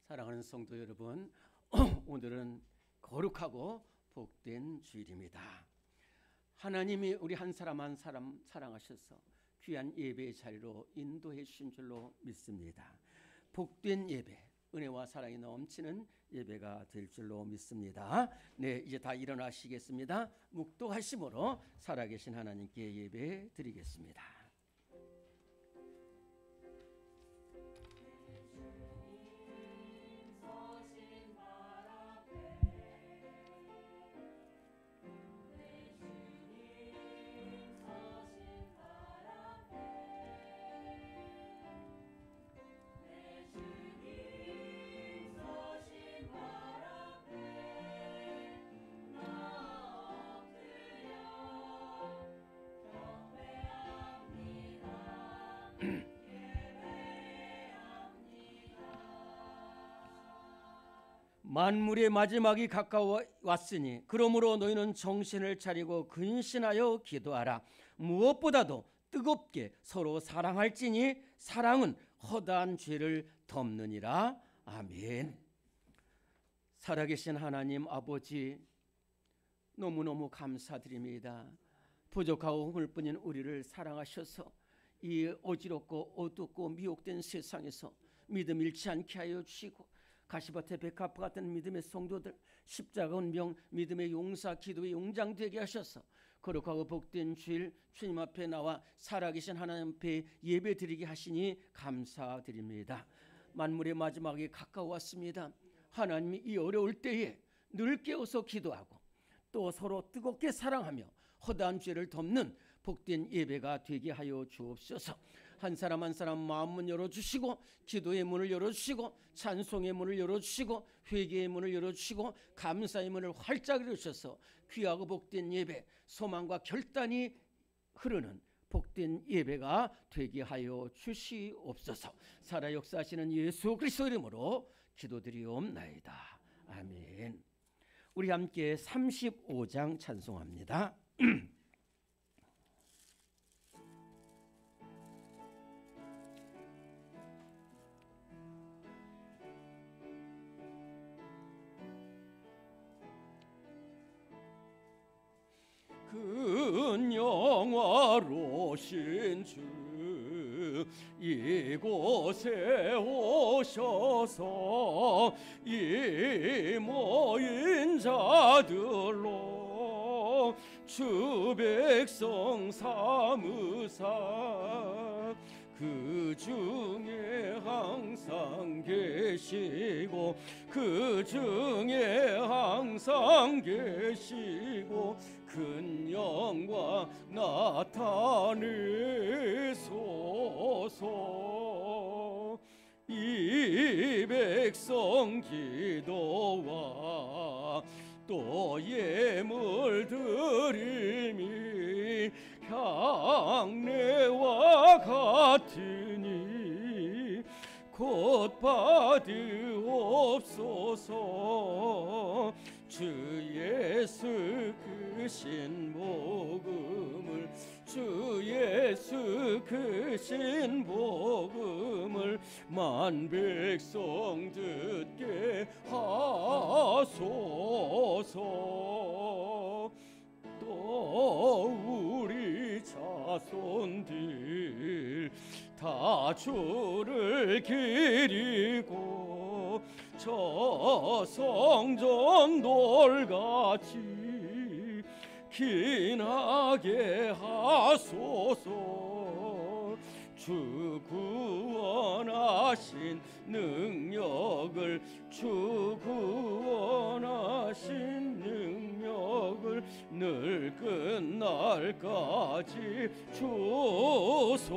사랑하는 성도 여러분, 오늘은 거룩하고 복된 주일입니다. 하나님이 우리 한 사람 한 사람 사랑하셔서 귀한 예배의 자리로 인도해 주신 줄로 믿습니다. 복된 예배, 은혜와 사랑이 넘치는 예배가 될 줄로 믿습니다. 네, 이제 다 일어나시겠습니다. 묵도하심으로 살아계신 하나님께 예배 드리겠습니다. 만물의 마지막이 가까워 왔으니 그러므로 너희는 정신을 차리고 근신하여 기도하라. 무엇보다도 뜨겁게 서로 사랑할지니 사랑은 허다한 죄를 덮느니라. 아멘. 살아계신 하나님 아버지, 너무너무 감사드립니다. 부족하고 허물뿐인 우리를 사랑하셔서 이 어지럽고 어둡고 미혹된 세상에서 믿음 잃지 않게 하여 주시고, 가시밭의 백합화 같은 믿음의 성도들, 십자가 운명 믿음의 용사 기도의 용장 되게 하셔서 거룩하고 복된 주일 주님 앞에 나와 살아계신 하나님 앞에 예배드리게 하시니 감사드립니다. 만물의 마지막이 가까워 왔습니다. 하나님이 이 어려울 때에 늘 깨어서 기도하고 또 서로 뜨겁게 사랑하며 허다한 죄를 덮는 복된 예배가 되게 하여 주옵소서. 한 사람 한 사람 마음문 열어주시고, 기도의 문을 열어주시고, 찬송의 문을 열어주시고, 회개의 문을 열어주시고, 감사의 문을 활짝 열어주셔서 귀하고 복된 예배, 소망과 결단이 흐르는 복된 예배가 되게 하여 주시옵소서. 살아 역사하시는 예수 그리스도 이름으로 기도드리옵나이다. 아멘. 우리 함께 35장 찬송합니다. 큰 영화로신 주 이곳에 오셔서 이 모인 자들로 주 백성 삼으사 그 중에 항상 계시고 그 중에 항상 계시고 큰 영광 나타내소서. 이 백성 기도와 또 예물 드림이 향내와 같으니 곧 받으옵소서. 주 예수 그 신복음을, 주 예수 그 신복음을 만 백성 듣게 하소서. 또 우리 자손들 다 주를 기리고 저 성전 돌같이 기나게 하소서. 주 구원하신 능력을, 주 구원하신 능력을 늘 끝날까지 주소서.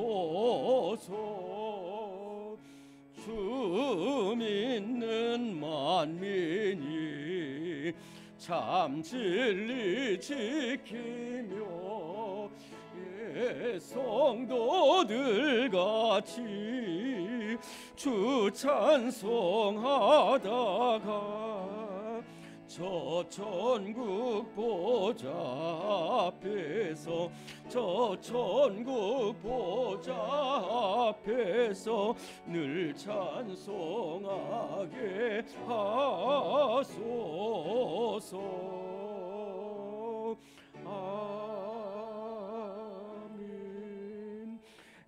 주 믿는 만민이 참 진리 지키며 성도들 같이 주 찬송하다가 저 천국 보좌 앞에서 저 천국 보좌 앞에서 늘 찬송하게 하소서. 아멘.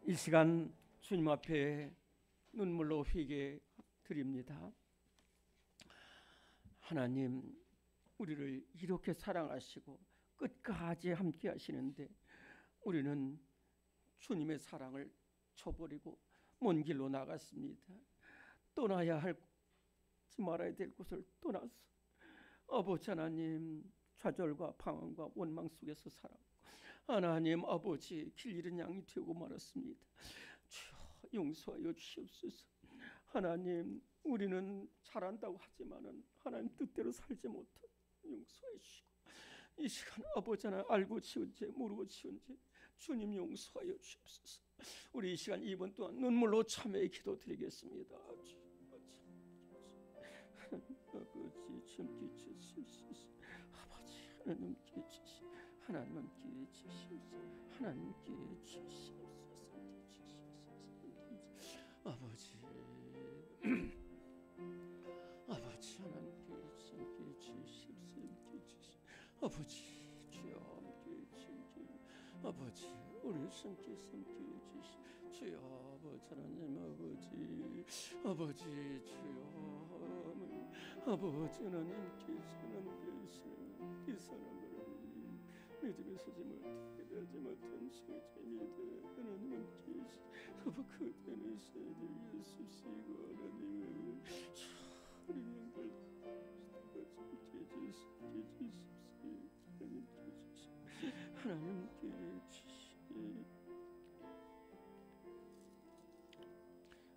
이 시간 주님 앞에 눈물로 회개 드립니다. 하나님, 우리를 이렇게 사랑하시고 끝까지 함께 하시는데 우리는 주님의 사랑을 저버리고 먼 길로 나갔습니다. 떠나야 할지 말아야 될 곳을 떠나서 아버지 하나님, 좌절과 방황과 원망 속에서 살았고 하나님 아버지, 길 잃은 양이 되고 말았습니다. 주여 용서하여 주시옵소서. 하나님, 우리는 잘한다고 하지만은 하나님 뜻대로 살지 못하고 용서해 주시고, 이 시간 아버지 하나, 알고 지은 죄 모르고 지은 죄 주님 용서하여 주옵소서. 우리 이 시간 2분 동안 눈물로 참회의 기도 드리겠습니다. 아버지 참게 주시옵소서. 아버지 하나님께 주시, 하나님께 주시옵소서. 하나님께 주시옵소서. 아버지 아버지 하나님께 참게 주시옵소서. 아버지 주여 함께 주시옵소서. 아버지 우리 함께 주시 주여 아버지 하나님, 아버지 주여 아버지 하나님께서는 이 사람을 믿음에 서지 못하게 하지 못한 죄입니다. 하나님께서 그대는 세대 예수시고 하나님은 우리 영들 하나님께 주시.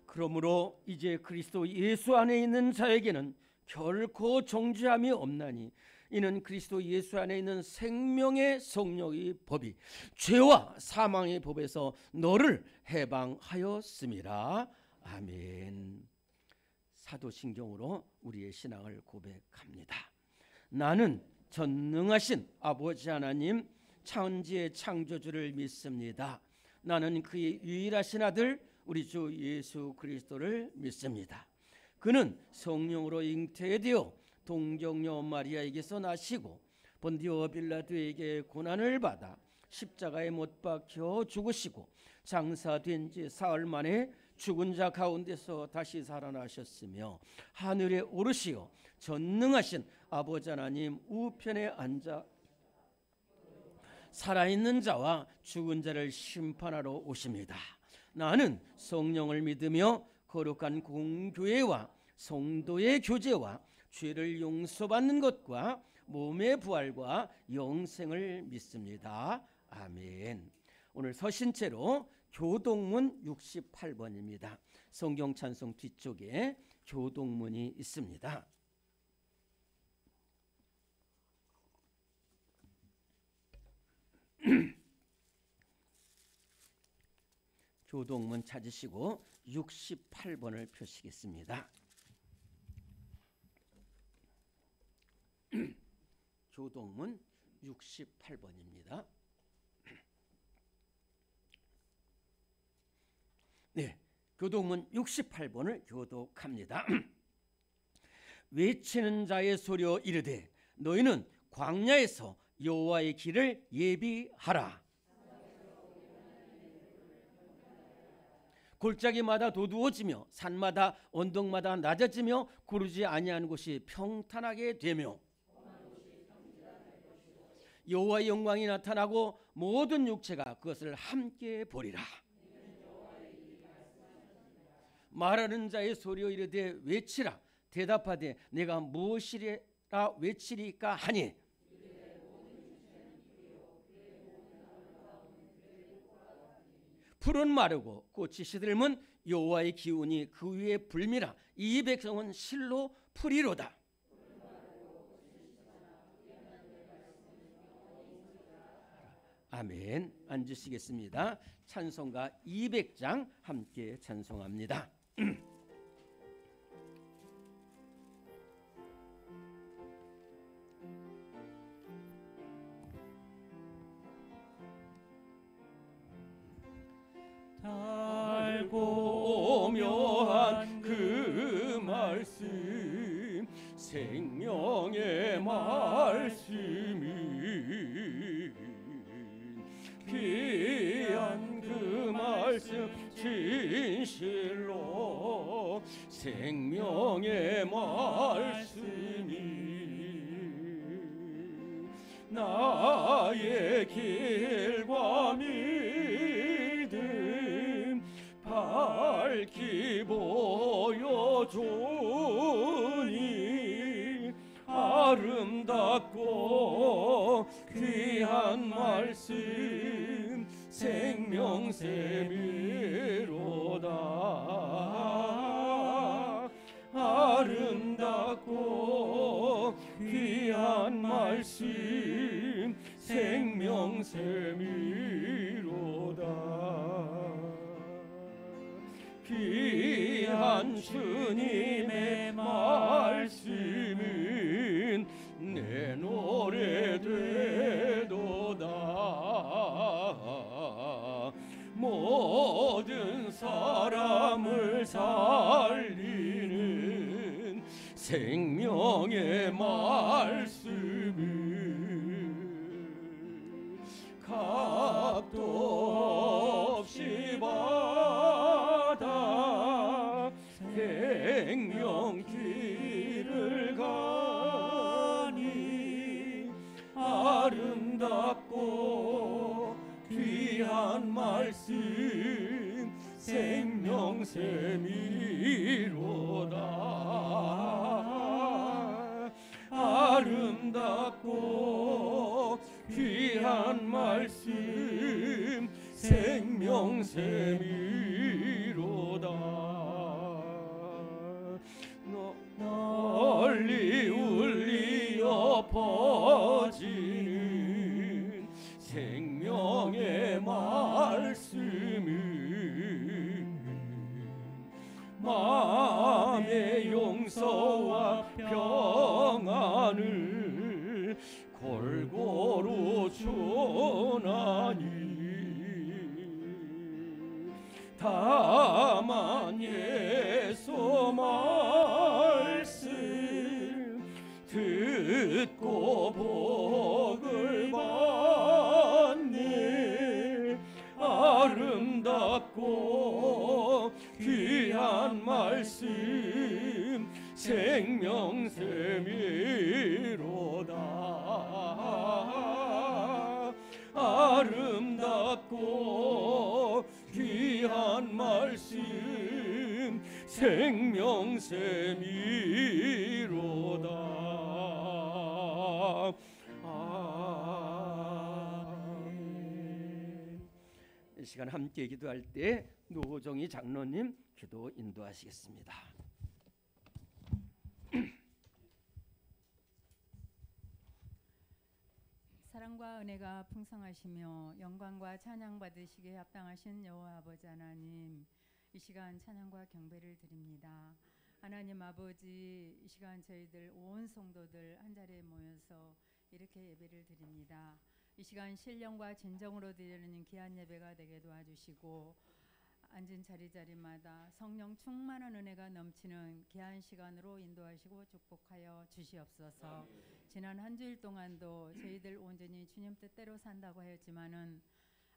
그러므로 이제 그리스도 예수 안에 있는 자에게는 결코 정죄함이 없나니 이는 그리스도 예수 안에 있는 생명의 성령의 법이 죄와 사망의 법에서 너를 해방하였음이라. 아멘. 사도신경으로 우리의 신앙을 고백합니다. 나는 전능하신 아버지 하나님, 천지의 창조주를 믿습니다. 나는 그의 유일하신 아들 우리 주 예수 그리스도를 믿습니다. 그는 성령으로 잉태되어 동정녀 마리아에게서 나시고 본디오 빌라도에게 고난을 받아 십자가에 못 박혀 죽으시고 장사된 지 사흘 만에 죽은 자 가운데서 다시 살아나셨으며 하늘에 오르시어 전능하신 아버지 하나님 우편에 앉아 살아있는 자와 죽은 자를 심판하러 오십니다. 나는 성령을 믿으며 거룩한 공교회와 성도의 교제와 죄를 용서받는 것과 몸의 부활과 영생을 믿습니다. 아멘. 오늘 서신체로 교동문 68번입니다. 성경 찬송 뒤쪽에 교동문이 있습니다. 교동문 찾으시고 68번을 펴시겠습니다. 교동문 68번입니다. 네, 교동문 68번을 교독합니다. 외치는 자의 소리여 이르되 너희는 광야에서 여호와의 길을 예비하라. 골짜기마다 도두어지며 산마다 언덕마다 낮아지며 구르지 아니한 곳이 평탄하게 되며 여호와의 영광이 나타나고 모든 육체가 그것을 함께 보리라. 말하는 자의 소리여 이르되 외치라. 대답하되 내가 무엇이라 외치리까 하니 풀은 마르고 꽃이 시들면 여호와의 기운이 그 위에 불미라. 이 백성은 실로 풀이로다. 아멘. 앉으시겠습니다. 찬송가 200장 함께 찬송합니다. 생명의 말씀이 귀한 그 말씀 진실로 생명의 말씀이 나의 길과 믿음 밝히 보여주니 아름답고 귀한 말씀 생명샘이로다. 아름답고 귀한 말씀 생명샘이로다. 귀한 주님의 말씀은 내 노래 되도다. 모든 사람을 살리는 생명의 말씀은 값도 없이 받아 생명길을 가니 아름답고 귀한 말씀 생명샘이로다. 아름답고 귀한 말씀 생명샘이로다. 널리 울리어 퍼지는 생명의 말씀은 마음의 용서와 평안을 골고루 주나니 다만 예수 말씀 듣고 복을 받네. 아름답고 귀한 말씀 생명샘이로다. 아름답고 귀한 말씀 생명샘이로다. 아멘. 이 시간 함께 기도할 때 노호정이 장로님 기도 인도하시겠습니다. 사랑과 은혜가 풍성하시며 영광과 찬양 받으시기에 합당하신 여호와 아버지 하나님, 이 시간 찬양과 경배를 드립니다. 하나님 아버지, 이 시간 저희들 온 성도들 한자리에 모여서 이렇게 예배를 드립니다. 이 시간 신령과 진정으로 드리는 귀한 예배가 되게 도와주시고 앉은 자리마다 성령 충만한 은혜가 넘치는 귀한 시간으로 인도하시고 축복하여 주시옵소서. 지난 한 주일 동안도 저희들 온전히 주님 뜻대로 산다고 하였지만은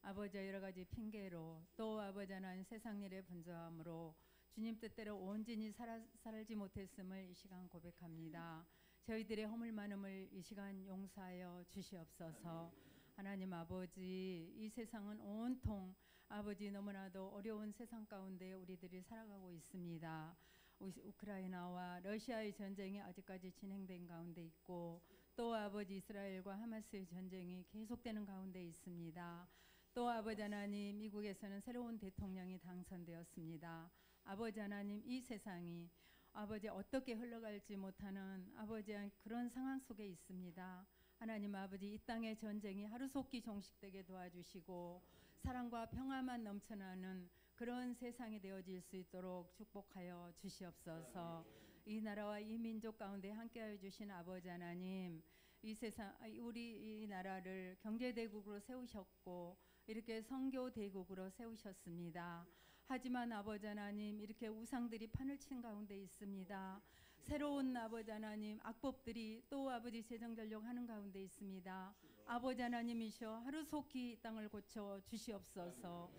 아버지 여러 가지 핑계로 또 아버지 하나님 세상 일에 분주함으로 주님 뜻대로 온전히 살지 못했음을 이 시간 고백합니다. 저희들의 허물 많음을 이 시간 용서하여 주시옵소서. 하나님 아버지, 이 세상은 온통 아버지 너무나도 어려운 세상 가운데 우리들이 살아가고 있습니다. 우크라이나와 러시아의 전쟁이 아직까지 진행된 가운데 있고 또 아버지 이스라엘과 하마스의 전쟁이 계속되는 가운데 있습니다. 또 아버지 하나님, 미국에서는 새로운 대통령이 당선되었습니다. 아버지 하나님, 이 세상이 아버지 어떻게 흘러갈지 못하는 아버지 그런 상황 속에 있습니다. 하나님 아버지, 이 땅의 전쟁이 하루속히 종식되게 도와주시고 사랑과 평화만 넘쳐나는 그런 세상이 되어질 수 있도록 축복하여 주시옵소서. 이 나라와 이 민족 가운데 함께하여 주신 아버지 하나님, 이 세상 우리 이 나라를 경제대국으로 세우셨고 이렇게 선교대국으로 세우셨습니다. 하지만 아버지 하나님, 이렇게 우상들이 판을 친 가운데 있습니다. 새로운 아버지 하나님 악법들이 또 아버지 재정전력하는 가운데 있습니다. 아버지 하나님이셔 하루속히 이 땅을 고쳐 주시옵소서.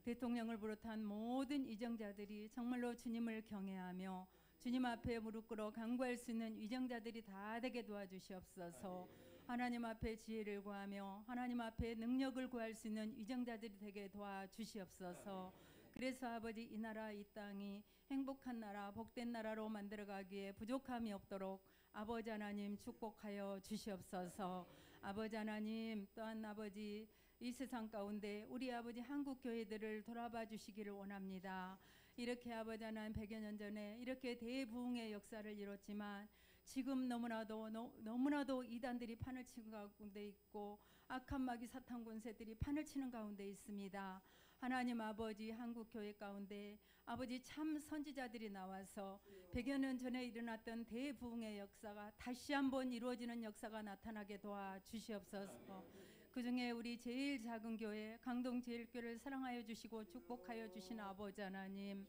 대통령을 비롯한 모든 위정자들이 정말로 주님을 경외하며 주님 앞에 무릎 꿇어 간구할 수 있는 위정자들이 다 되게 도와주시옵소서. 하나님 앞에 지혜를 구하며 하나님 앞에 능력을 구할 수 있는 위정자들이 되게 도와주시옵소서. 그래서 아버지 이 나라 이 땅이 행복한 나라 복된 나라로 만들어가기에 부족함이 없도록 아버지 하나님 축복하여 주시옵소서. 아버지 하나님 또한 아버지 이 세상 가운데 우리 아버지 한국 교회들을 돌아봐 주시기를 원합니다. 이렇게 아버지 하나님 100여 년 전에 이렇게 대부흥의 역사를 이뤘지만 지금 너무나도 이단들이 판을 치는 가운데 있고 악한 마귀 사탄 군세들이 판을 치는 가운데 있습니다. 하나님 아버지 한국 교회 가운데 아버지 참 선지자들이 나와서 100여 년 전에 일어났던 대부흥의 역사가 다시 한번 이루어지는 역사가 나타나게 도와주시옵소서. 그중에 우리 제일 작은 교회 강동 제일교회를 사랑하여 주시고 축복하여 주신 아버지 하나님,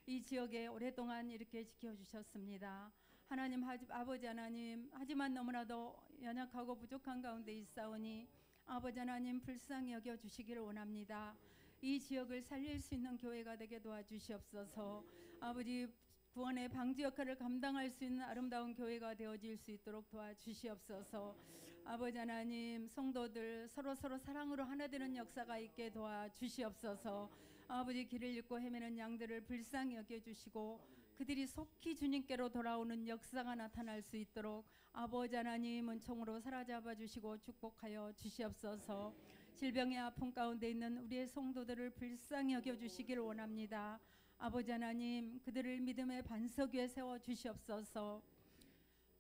이 지역에 오랫동안 이렇게 지켜주셨습니다. 하나님 아버지 하나님, 하지만 너무나도 연약하고 부족한 가운데 있사오니 아버지 하나님 불쌍히 여겨 주시기를 원합니다. 이 지역을 살릴 수 있는 교회가 되게 도와주시옵소서. 아버지 구원의 방주 역할을 감당할 수 있는 아름다운 교회가 되어질 수 있도록 도와주시옵소서. 아버지 하나님, 성도들 서로 사랑으로 하나 되는 역사가 있게 도와주시옵소서. 아버지 길을 잃고 헤매는 양들을 불쌍히 여겨주시고 그들이 속히 주님께로 돌아오는 역사가 나타날 수 있도록 아버지 하나님 은총으로 사로잡아 주시고 축복하여 주시옵소서. 질병의 아픔 가운데 있는 우리의 성도들을 불쌍히 여겨주시기를 원합니다. 아버지 하나님, 그들을 믿음의 반석 위에 세워주시옵소서.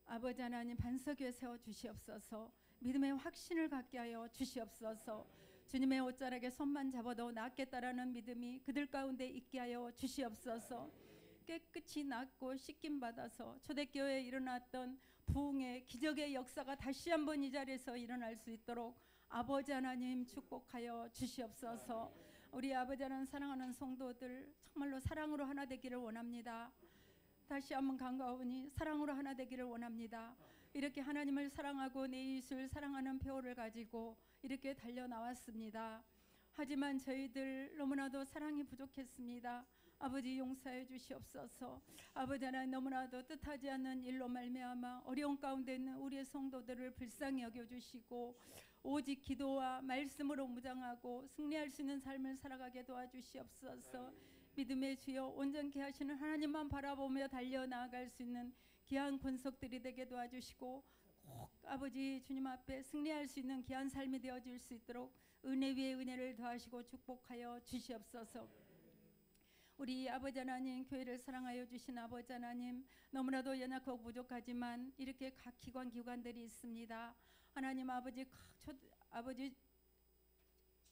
아버지 하나님, 반석 위에 세워주시옵소서. 믿음의 확신을 갖게 하여 주시옵소서. 주님의 옷자락에 손만 잡아도 낫겠다라는 믿음이 그들 가운데 있게 하여 주시옵소서. 깨끗이 낫고 씻김 받아서 초대교회에 일어났던 부흥의 기적의 역사가 다시 한번 이 자리에서 일어날 수 있도록 아버지 하나님 축복하여 주시옵소서. 우리 아버지 하나님 사랑하는 성도들 정말로 사랑으로 하나 되기를 원합니다. 다시 한번 간과하오니 사랑으로 하나 되기를 원합니다. 이렇게 하나님을 사랑하고 내 이웃을 사랑하는 표를 가지고 이렇게 달려나왔습니다. 하지만 저희들 너무나도 사랑이 부족했습니다. 아버지 용서해 주시옵소서. 아버지 하나님, 너무나도 뜻하지 않는 일로 말미암아 어려운 가운데 있는 우리의 성도들을 불쌍히 여겨주시고 오직 기도와 말씀으로 무장하고 승리할 수 있는 삶을 살아가게 도와주시옵소서. 믿음의 주여, 온전케 하시는 하나님만 바라보며 달려나아갈 수 있는 귀한 권속들이 되게 도와주시고 꼭 아버지 주님 앞에 승리할 수 있는 귀한 삶이 되어질 수 있도록 은혜 위에 은혜를 더하시고 축복하여 주시옵소서. 우리 아버지 하나님, 교회를 사랑하여 주신 아버지 하나님, 너무나도 연약하고 부족하지만 이렇게 각 기관들이 있습니다. 하나님 아버지, 아버지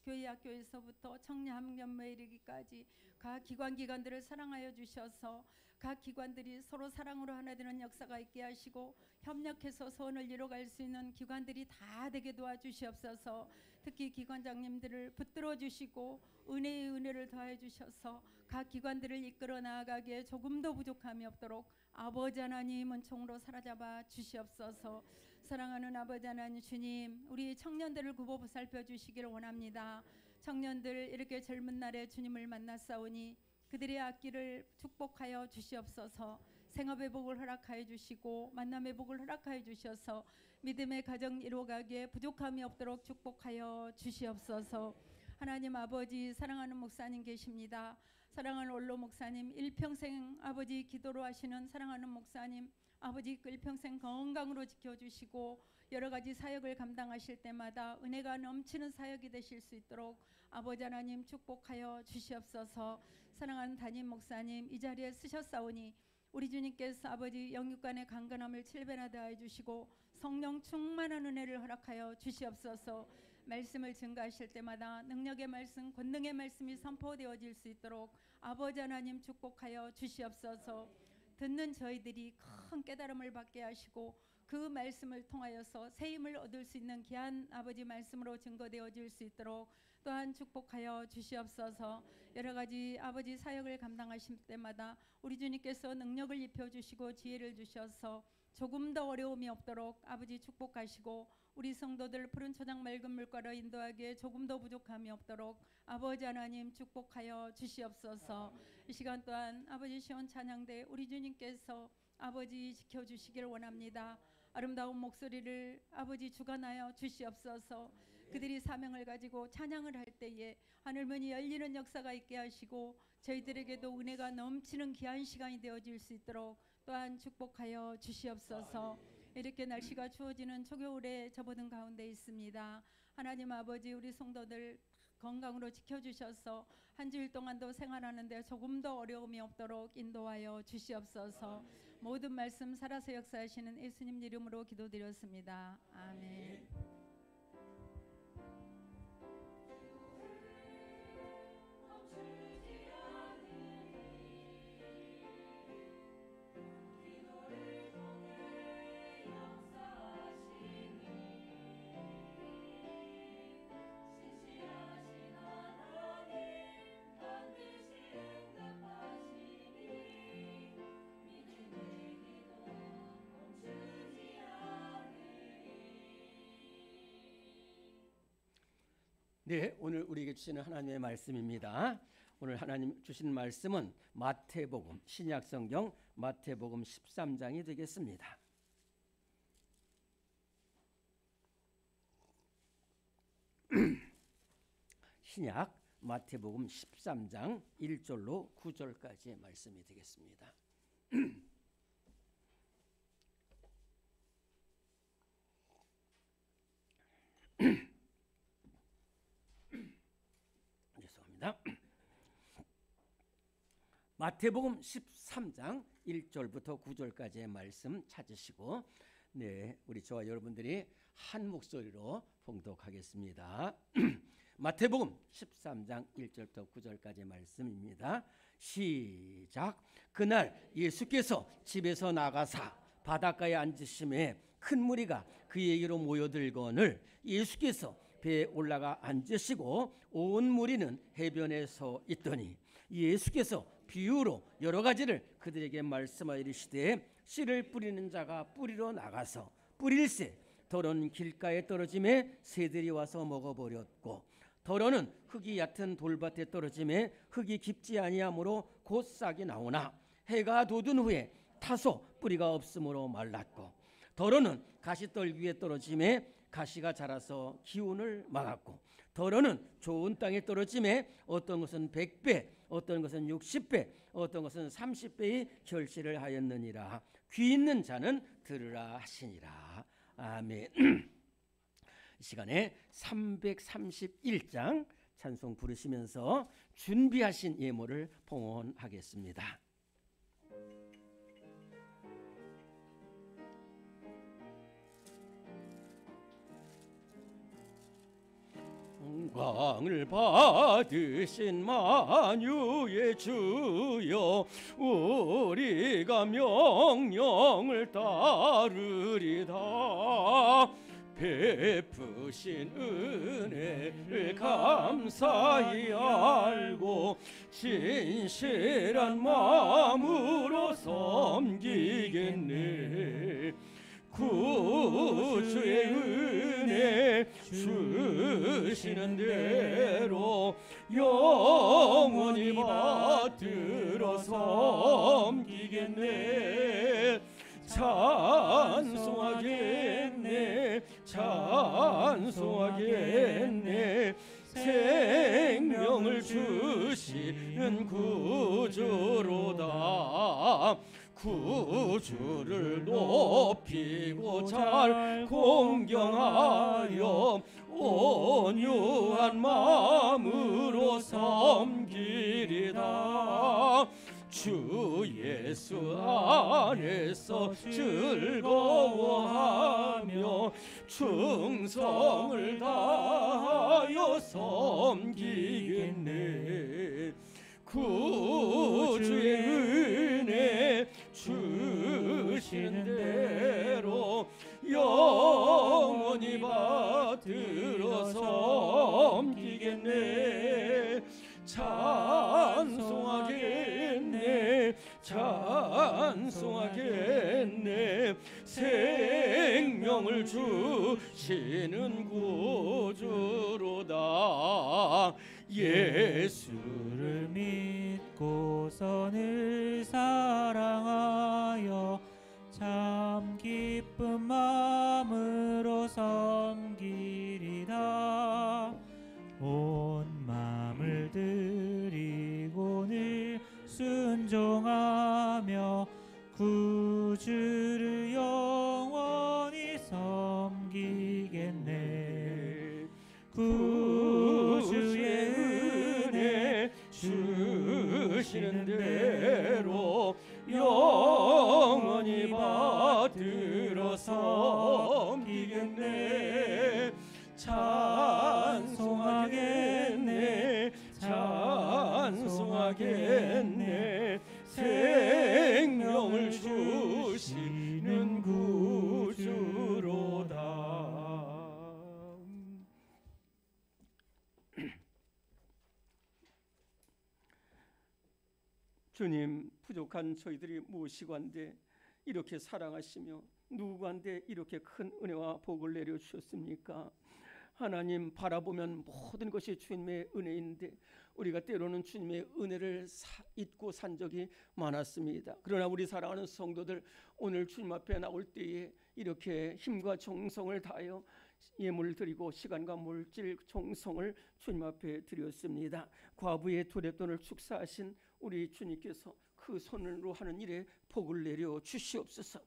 교회 학교에서부터 청년연매에 이르기까지 각 기관들을 사랑하여 주셔서 각 기관들이 서로 사랑으로 하나 되는 역사가 있게 하시고 협력해서 소원을 이뤄갈 수 있는 기관들이 다 되게 도와주시옵소서. 특히 기관장님들을 붙들어 주시고 은혜의 은혜를 더해 주셔서 각 기관들을 이끌어 나아가기에 조금도 부족함이 없도록 아버지 하나님 은총으로 사로잡아 주시옵소서. 사랑하는 아버지 하나님 주님, 우리 청년들을 굽어 보살펴 주시기를 원합니다. 청년들 이렇게 젊은 날에 주님을 만났사오니 그들의 앞길을 축복하여 주시옵소서. 생업의 복을 허락하여 주시고 만남의 복을 허락하여 주셔서 믿음의 가정 이루어가기에 부족함이 없도록 축복하여 주시옵소서. 하나님 아버지, 사랑하는 목사님 계십니다. 사랑하는 원로 목사님, 일평생 아버지 기도로 하시는 사랑하는 목사님, 아버지 일평생 건강으로 지켜주시고 여러 가지 사역을 감당하실 때마다 은혜가 넘치는 사역이 되실 수 있도록 아버지 하나님 축복하여 주시옵소서. 사랑하는 담임 목사님, 이 자리에 쓰셨사오니 우리 주님께서 아버지 영육간의 강건함을 7배나 더해 주시고 성령 충만한 은혜를 허락하여 주시옵소서. 말씀을 증거하실 때마다 능력의 말씀, 권능의 말씀이 선포되어질 수 있도록 아버지 하나님 축복하여 주시옵소서. 듣는 저희들이 큰 깨달음을 받게 하시고 그 말씀을 통하여서 새 힘을 얻을 수 있는 귀한 아버지 말씀으로 증거되어질 수 있도록 또한 축복하여 주시옵소서. 여러 가지 아버지 사역을 감당하실 때마다 우리 주님께서 능력을 입혀주시고 지혜를 주셔서 조금 더 어려움이 없도록 아버지 축복하시고 우리 성도들 푸른 초장 맑은 물가로 인도하기에 조금 더 부족함이 없도록 아버지 하나님 축복하여 주시옵소서. 이 시간 또한 아버지 시온 찬양대 우리 주님께서 아버지 지켜주시기를 원합니다. 아름다운 목소리를 아버지 주관하여 주시옵소서. 그들이 사명을 가지고 찬양을 할 때에 하늘문이 열리는 역사가 있게 하시고 저희들에게도 은혜가 넘치는 귀한 시간이 되어질 수 있도록 또한 축복하여 주시옵소서. 이렇게 날씨가 추워지는 초겨울에 접어든 가운데 있습니다. 하나님 아버지 우리 성도들 건강으로 지켜주셔서 한 주일 동안도 생활하는데 조금 더 어려움이 없도록 인도하여 주시옵소서. 모든 말씀 살아서 역사하시는 예수님 이름으로 기도드렸습니다. 아멘. 네, 오늘 우리에게 주시는 하나님의 말씀입니다. 오늘 하나님 주신 말씀은 마태복음, 신약성경 마태복음 13장이 되겠습니다. 신약 마태복음 13장 1절로 9절까지의 말씀이 되겠습니다. 죄송합니다. 마태복음 13장 1절부터 9절까지의 말씀 찾으시고 네, 우리 저와 여러분들이 한 목소리로 봉독하겠습니다. 마태복음 13장 1절부터 9절까지의 말씀입니다. 시작. 그날 예수께서 집에서 나가사 바닷가에 앉으심에 큰 무리가 그에게로 모여들거늘 예수께서 배에 올라가 앉으시고 온 무리는 해변에 서 있더니 예수께서 비유로 여러 가지를 그들에게 말씀하여 이르시되 씨를 뿌리는 자가 뿌리러 나가서 뿌릴새 더러는 길가에 떨어짐에 새들이 와서 먹어버렸고 더러는 흙이 얕은 돌밭에 떨어짐에 흙이 깊지 아니하므로 곧 싹이 나오나 해가 돋은 후에 타서 뿌리가 없으므로 말랐고 더러는 가시떨 위에 떨어짐에 가시가 자라서 기운을 막았고 더러는 좋은 땅에 떨어짐에 어떤 것은 100배 어떤 것은 60배 어떤 것은 30배의 결실을 하였느니라. 귀 있는 자는 들으라 하시니라. 아멘. 이 시간에 331장 찬송 부르시면서 준비하신 예물을 봉헌하겠습니다. 영광을 받으신 만유의 주여 우리가 명령을 따르리다. 베푸신 은혜를 감사히 알고 진실한 마음으로 섬기겠네. 구주의 은혜 주시는 대로 영원히 받들어 섬기겠네. 찬송하겠네 찬송하겠네. 생명을 주시는 구주로다. 구주를 높이고 잘 공경하여 온유한 마음으로 섬기리다. 주 예수 안에서 즐거워하며 충성을 다하여 섬기겠네. 구주의 은혜 주시는 대로 영원히 받들어 섬기겠네. 찬송하겠네 찬송하겠네 생명을 주시는 구주로다 예수를 믿고서 늘 사랑하여 참 기쁜 마음으로 섬기리다 온 마음을 드리고 늘 순종하며 구주를 영원히 섬기겠네 구주의 은혜 주시는 대로 영원히 받들어 섬기겠네 찬송하겠네 찬송하겠네 생명을 주시는 구주로다. 주님, 부족한 저희들이 무엇이관데 이렇게 사랑하시며 누구한테 이렇게 큰 은혜와 복을 내려 주셨습니까? 하나님, 바라보면 모든 것이 주님의 은혜인데 우리가 때로는 주님의 은혜를 잊고 산 적이 많았습니다. 그러나 우리 사랑하는 성도들, 오늘 주님 앞에 나올 때에 이렇게 힘과 정성을 다하여 예물을 드리고 시간과 물질 정성을 주님 앞에 드렸습니다. 과부의 두레돈을 축사하신 우리 주님께서 그 손으로 하는 일에 복을 내려 주시옵소서.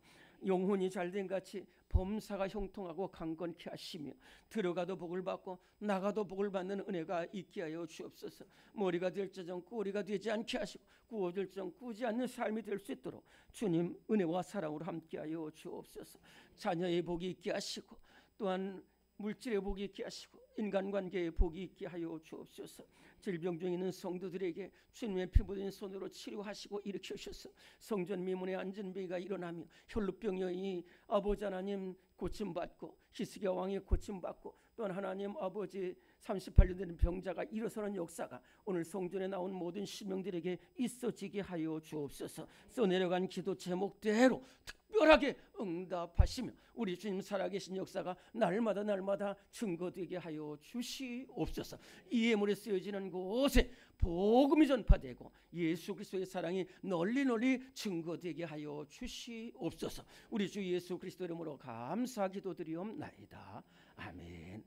영혼이 잘된 같이 범사가 형통하고 강건케 하시며 들어가도 복을 받고 나가도 복을 받는 은혜가 있게 하여 주옵소서. 머리가 될지정 꼬리가 되지 않게 하시고 구워질지정 꾸지 않는 삶이 될 수 있도록 주님 은혜와 사랑으로 함께하여 주옵소서. 자녀의 복이 있게 하시고 또한 물질의 복이 있게 하시고 인간관계의 복이 있게 하여 주옵소서. 질병 중에 있는 성도들에게 주님의 피 묻은 손으로 치료하시고 일으키셔서 성전 미문에 앉은 비가 일어나며 혈루병 여인이 아버지 하나님 고침받고 히스기야 왕이 고침받고 또한 하나님 아버지 38년 된 병자가 일어서는 역사가 오늘 성전에 나온 모든 시명들에게 있어지게 하여 주옵소서. 써내려간 기도 제목대로 특별하게 응답하시며 우리 주님 살아계신 역사가 날마다 증거되게 하여 주시옵소서. 이 예물에 쓰여지는 곳에 복음이 전파되고 예수 그리스도의 사랑이 널리 증거되게 하여 주시옵소서. 우리 주 예수 그리스도 이름으로 감사 기도드리옵나이다. 아멘.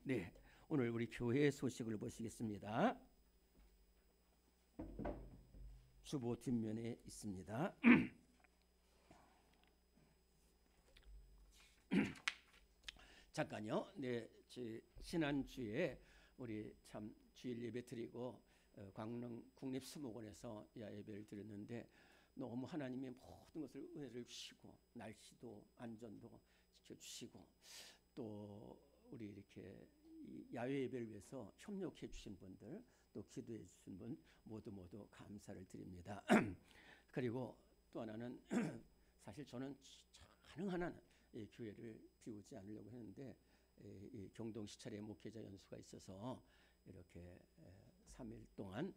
네, 오늘 우리 교회 소식을 보시겠습니다. 주보 뒷면에 있습니다. 잠깐요. 네, 지난주에 우리 참 주일 예배 드리고 광릉 국립수목원에서 야예배를 드렸는데 너무 하나님이 모든 것을 은혜를 주시고 날씨도 안전도 지켜주시고 또 우리 이렇게 야외 예배를 위해서 협력해 주신 분들 또 기도해 주신 분 모두 감사를 드립니다. 그리고 또 하나는 사실 저는 가능한 한 이 교회를 비우지 않으려고 했는데 이 경동 시찰의 목회자 연수가 있어서 이렇게 3일 동안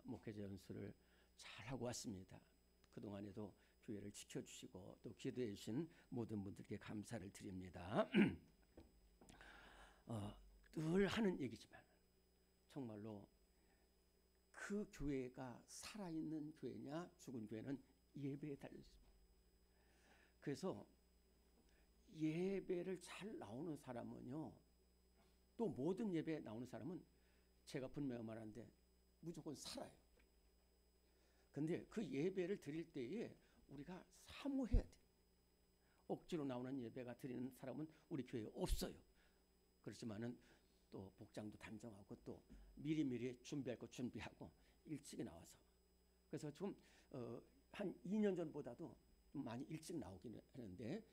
목회자 연수를 잘 하고 왔습니다. 그동안에도 교회를 지켜주시고 또 기도해 주신 모든 분들께 감사를 드립니다. 늘 하는 얘기지만 정말로 그 교회가 살아있는 교회냐 죽은 교회는 예배에 달려있습니다. 그래서 예배를 잘 나오는 사람은요, 또 모든 예배에 나오는 사람은 제가 분명히 말하는데 무조건 살아요. 근데 그 예배를 드릴 때에 우리가 사모해야 돼요. 억지로 나오는 예배가 드리는 사람은 우리 교회에 없어요. 그렇지만은 또 복장도 단정하고 또 미리미리 준비할 거 준비하고 일찍이 나와서 그래서 좀 한 2년 전보다도 좀 많이 일찍 나오긴 하는데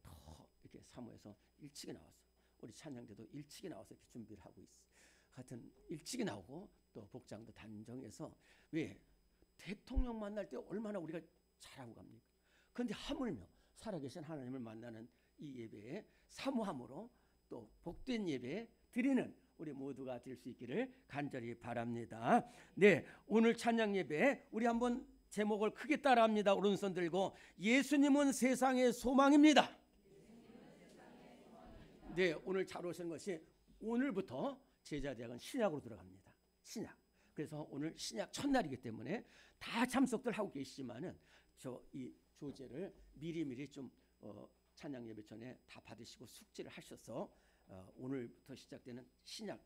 더 이렇게 사모해서 일찍이 나와서 우리 찬양대도 일찍이 나와서 이렇게 준비를 하고 있어. 하여튼 일찍이 나오고 또 복장도 단정해서 왜 대통령 만날 때 얼마나 우리가 잘하고 갑니까? 그런데 하물며 살아계신 하나님을 만나는 이 예배에 사모함으로 또 복된 예배 드리는 우리 모두가 될 수 있기를 간절히 바랍니다. 네, 오늘 찬양 예배 우리 한번 제목을 크게 따라합니다. 오른손 들고 예수님은 세상의 소망입니다. 네, 오늘 잘 오신 것이 오늘부터 제자대학은 신약으로 들어갑니다. 신약. 그래서 오늘 신약 첫날이기 때문에 다 참석들 하고 계시지만은 저 이 교재를 미리미리 좀 찬양 예배 전에 다 받으시고 숙지를 하셔서 오늘부터 시작되는 신약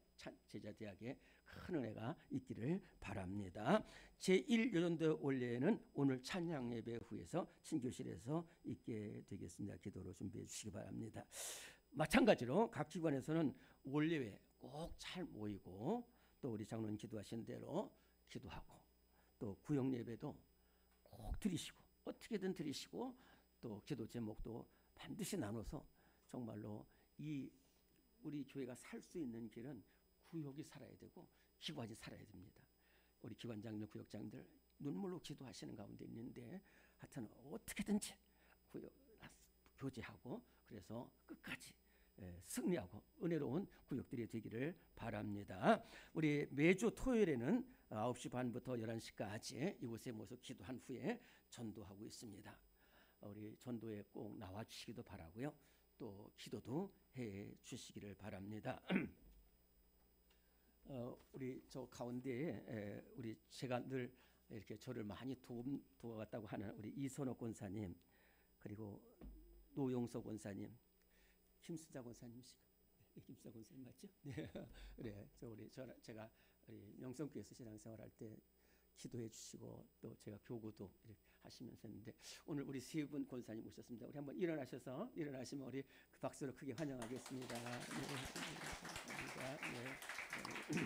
제자대학에 큰 은혜가 있기를 바랍니다. 제1여전도 원례는 오늘 찬양 예배 후에서 신교실에서 있게 되겠습니다. 기도로 준비해 주시기 바랍니다. 마찬가지로 각 기관에서는 원례회 꼭 잘 모이고 또 우리 장로님 기도하신 대로 기도하고 또 구역 예배도 꼭 드리시고 어떻게든 드리시고 또 기도 제목도 반드시 나눠서 정말로 이 우리 교회가 살 수 있는 길은 구역이 살아야 되고 기관이 살아야 됩니다. 우리 기관장들 구역장들 눈물로 기도하시는 가운데 있는데 하여튼 어떻게든지 구역 교제하고 그래서 끝까지 승리하고 은혜로운 구역들이 되기를 바랍니다. 우리 매주 토요일에는 9시 반부터 11시까지 이곳에 모여서 기도한 후에 전도하고 있습니다. 우리 전도에 꼭 나와 주시기도 바라고요. 또 기도도 해 주시기를 바랍니다. 우리 저 가운데에 우리 제가 늘 이렇게 저를 많이 도와왔다고 하는 우리 이선호 권사님 그리고 노용서 권사님 김수자 권사님이시죠? 김수자 권사님 맞죠? 네, 그래. 제가 우리 명성교회에서 신앙생활할 때 기도해 주시고 또 제가 교구도 이렇게 하시면서 했는데 오늘 우리 세 분 권사님 오셨습니다. 우리 한번 일어나시면 우리 그 박수로 크게 환영하겠습니다. 네, 네.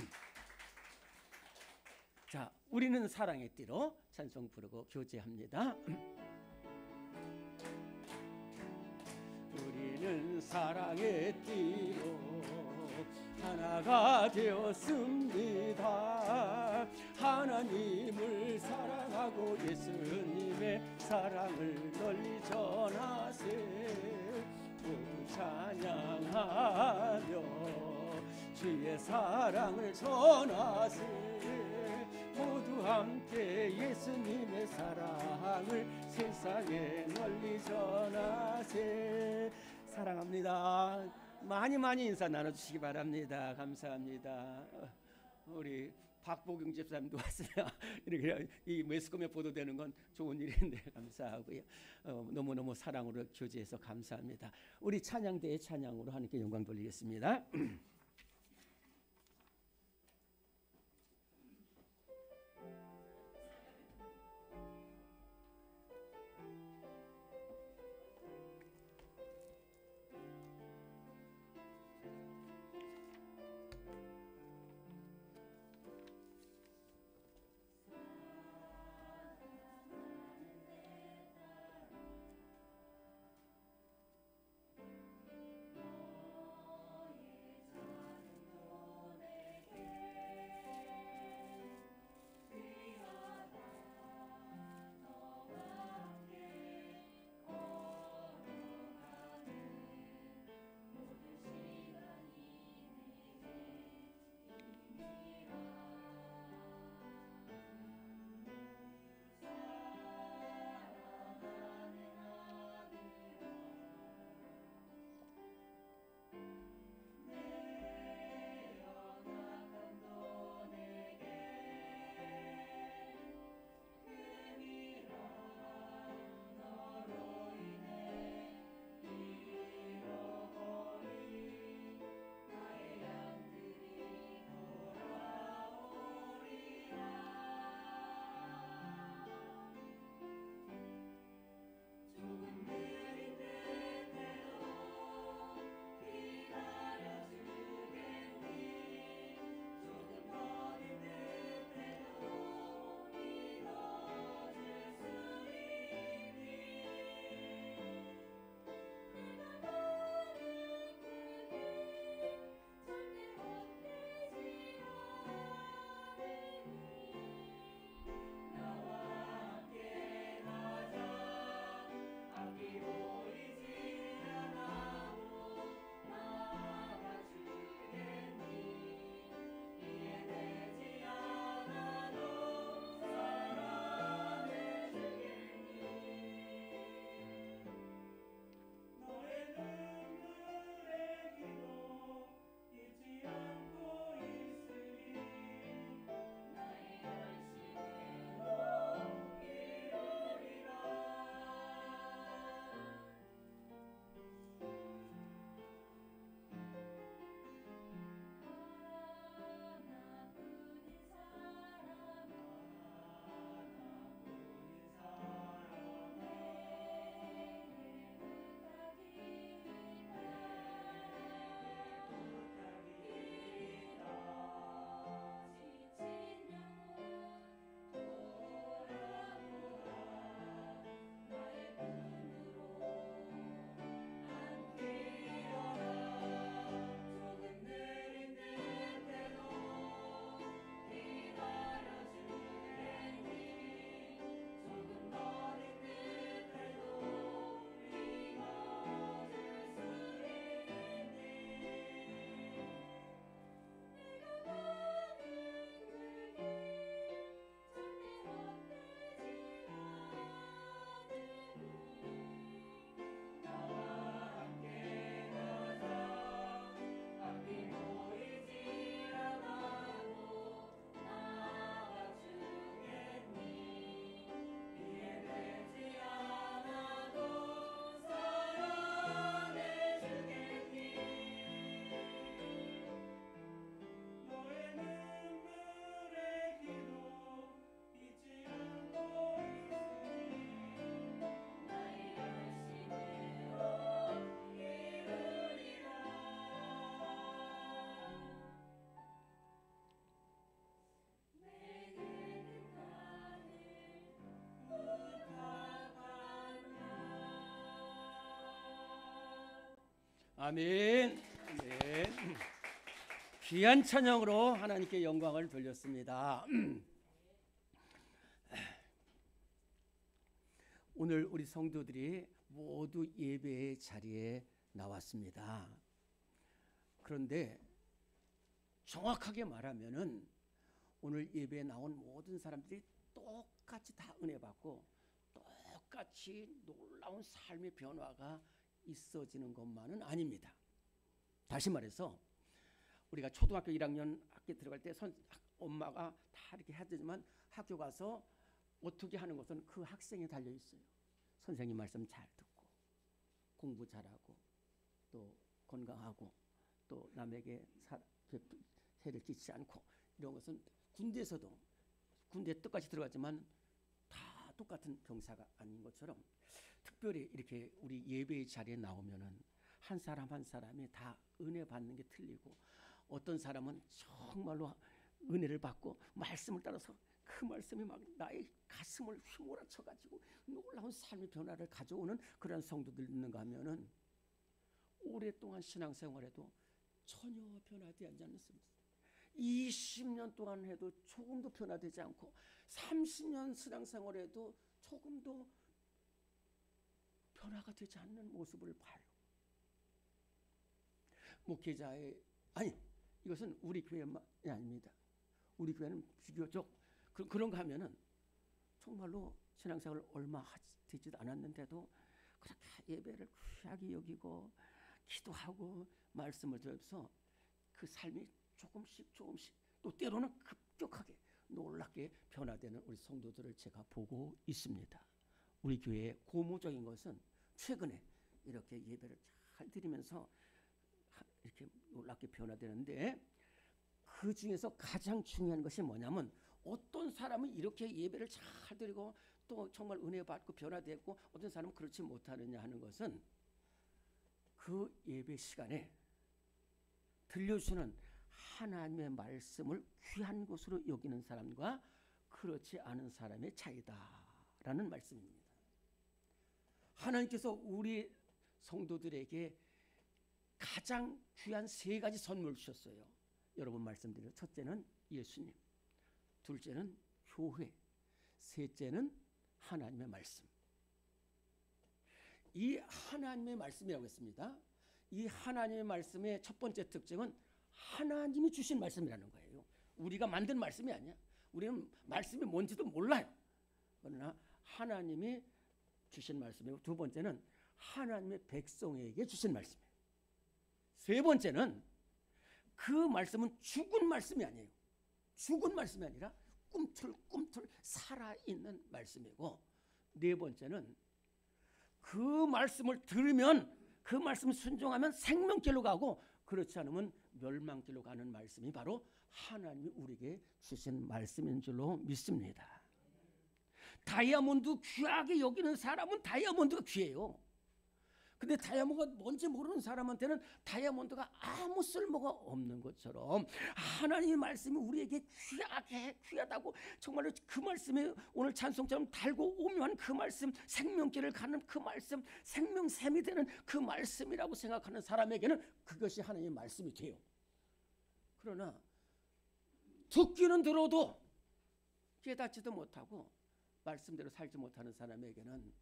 자, 우리는 사랑의 띠로 찬송 부르고 교제합니다. 우리는 사랑의 띠로 하나가 되었습니다. 하나님을 사랑하고 예수님의 사랑을 널리 전하세. 모두 찬양하며 주의 사랑을 전하세. 모두 함께 예수님의 사랑을 세상에 널리 전하세. 사랑합니다. 많이 인사 나눠주시기 바랍니다. 감사합니다. 우리 박보경 집사님도 왔어요. 이렇게 이 매스컴에 보도되는 건 좋은 일인데 감사하고요. 너무너무 사랑으로 교제해서 감사합니다. 우리 찬양대의 찬양으로 하나님께 영광 돌리겠습니다. 아멘. 아멘. 귀한 찬양으로 하나님께 영광을 돌렸습니다. 오늘 우리 성도들이 모두 예배의 자리에 나왔습니다. 그런데 정확하게 말하면은 오늘 예배에 나온 모든 사람들이 똑같이 다 은혜 받고 똑같이 놀라운 삶의 변화가 있어지는 것만은 아닙니다. 다시 말해서 우리가 초등학교 1학년 학교 들어갈 때 엄마가 다 이렇게 해야 되지만 학교 가서 어떻게 하는 것은 그 학생에 달려 있어요. 선생님 말씀 잘 듣고 공부 잘하고 또 건강하고 또 남에게 해를 끼치지 않고 이런 것은 군대에서도 군대에 뜻까지 들어갔지만 다 똑같은 병사가 아닌 것처럼 특별히 이렇게 우리 예배의 자리에 나오면은 한 사람 한 사람이 다 은혜 받는 게 틀리고 어떤 사람은 정말로 은혜를 받고 말씀을 따라서 그 말씀이 막 나의 가슴을 휘몰아쳐 가지고 놀라운 삶의 변화를 가져오는 그런 성도들 있는가 하면은 오랫동안 신앙생활에도 전혀 변화되지 않습니다. 20년 동안 해도 조금도 변화되지 않고 30년 신앙생활에도 조금도 변화가 되지 않는 모습을 봐요. 목회자의 이것은 우리 교회만이 아닙니다. 우리 교회는 비교적 그런가 하면은 정말로 신앙생활을 얼마 되지도 않았는데도 그렇게 예배를 귀하게 여기고 기도하고 말씀을 들어서 그 삶이 조금씩 또 때로는 급격하게 놀랍게 변화되는 우리 성도들을 제가 보고 있습니다. 우리 교회의 고무적인 것은 최근에 이렇게 예배를 잘 드리면서 이렇게 놀랍게 변화되는데 그 중에서 가장 중요한 것이 뭐냐면 어떤 사람은 이렇게 예배를 잘 드리고 또 정말 은혜 받고 변화되고 어떤 사람은 그렇지 못하느냐 하는 것은 그 예배 시간에 들려주시는 하나님의 말씀을 귀한 것으로 여기는 사람과 그렇지 않은 사람의 차이다라는 말씀입니다. 하나님께서 우리 성도들에게 가장 귀한 세 가지 선물을 주셨어요. 여러분 말씀드려요. 첫째는 예수님, 둘째는 교회, 셋째는 하나님의 말씀. 이 하나님의 말씀이라고 했습니다. 이 하나님의 말씀의 첫 번째 특징은 하나님이 주신 말씀이라는 거예요. 우리가 만든 말씀이 아니야. 우리는 말씀이 뭔지도 몰라요. 그러나 하나님이 주신 말씀이고 두 번째는 하나님의 백성에게 주신 말씀이에요. 세 번째는 그 말씀은 죽은 말씀이 아니에요. 죽은 말씀이 아니라 꿈틀꿈틀 살아있는 말씀이고 네 번째는 그 말씀을 들으면 그 말씀을 순종하면 생명길로 가고 그렇지 않으면 멸망길로 가는 말씀이 바로 하나님이 우리에게 주신 말씀인 줄로 믿습니다. 다이아몬드 귀하게 여기는 사람은 다이아몬드가 귀해요. 근데 다이아몬드가 뭔지 모르는 사람한테는 다이아몬드가 아무 쓸모가 없는 것처럼 하나님의 말씀이 우리에게 귀하다고 정말로 그 말씀이 오늘 찬송처럼 달고 오묘한 그 말씀, 생명길을 가는 그 말씀, 생명샘이 되는 그 말씀이라고 생각하는 사람에게는 그것이 하나님의 말씀이 돼요. 그러나 듣기는 들어도 깨닫지도 못하고 말씀대로 살지 못하는 사람에게는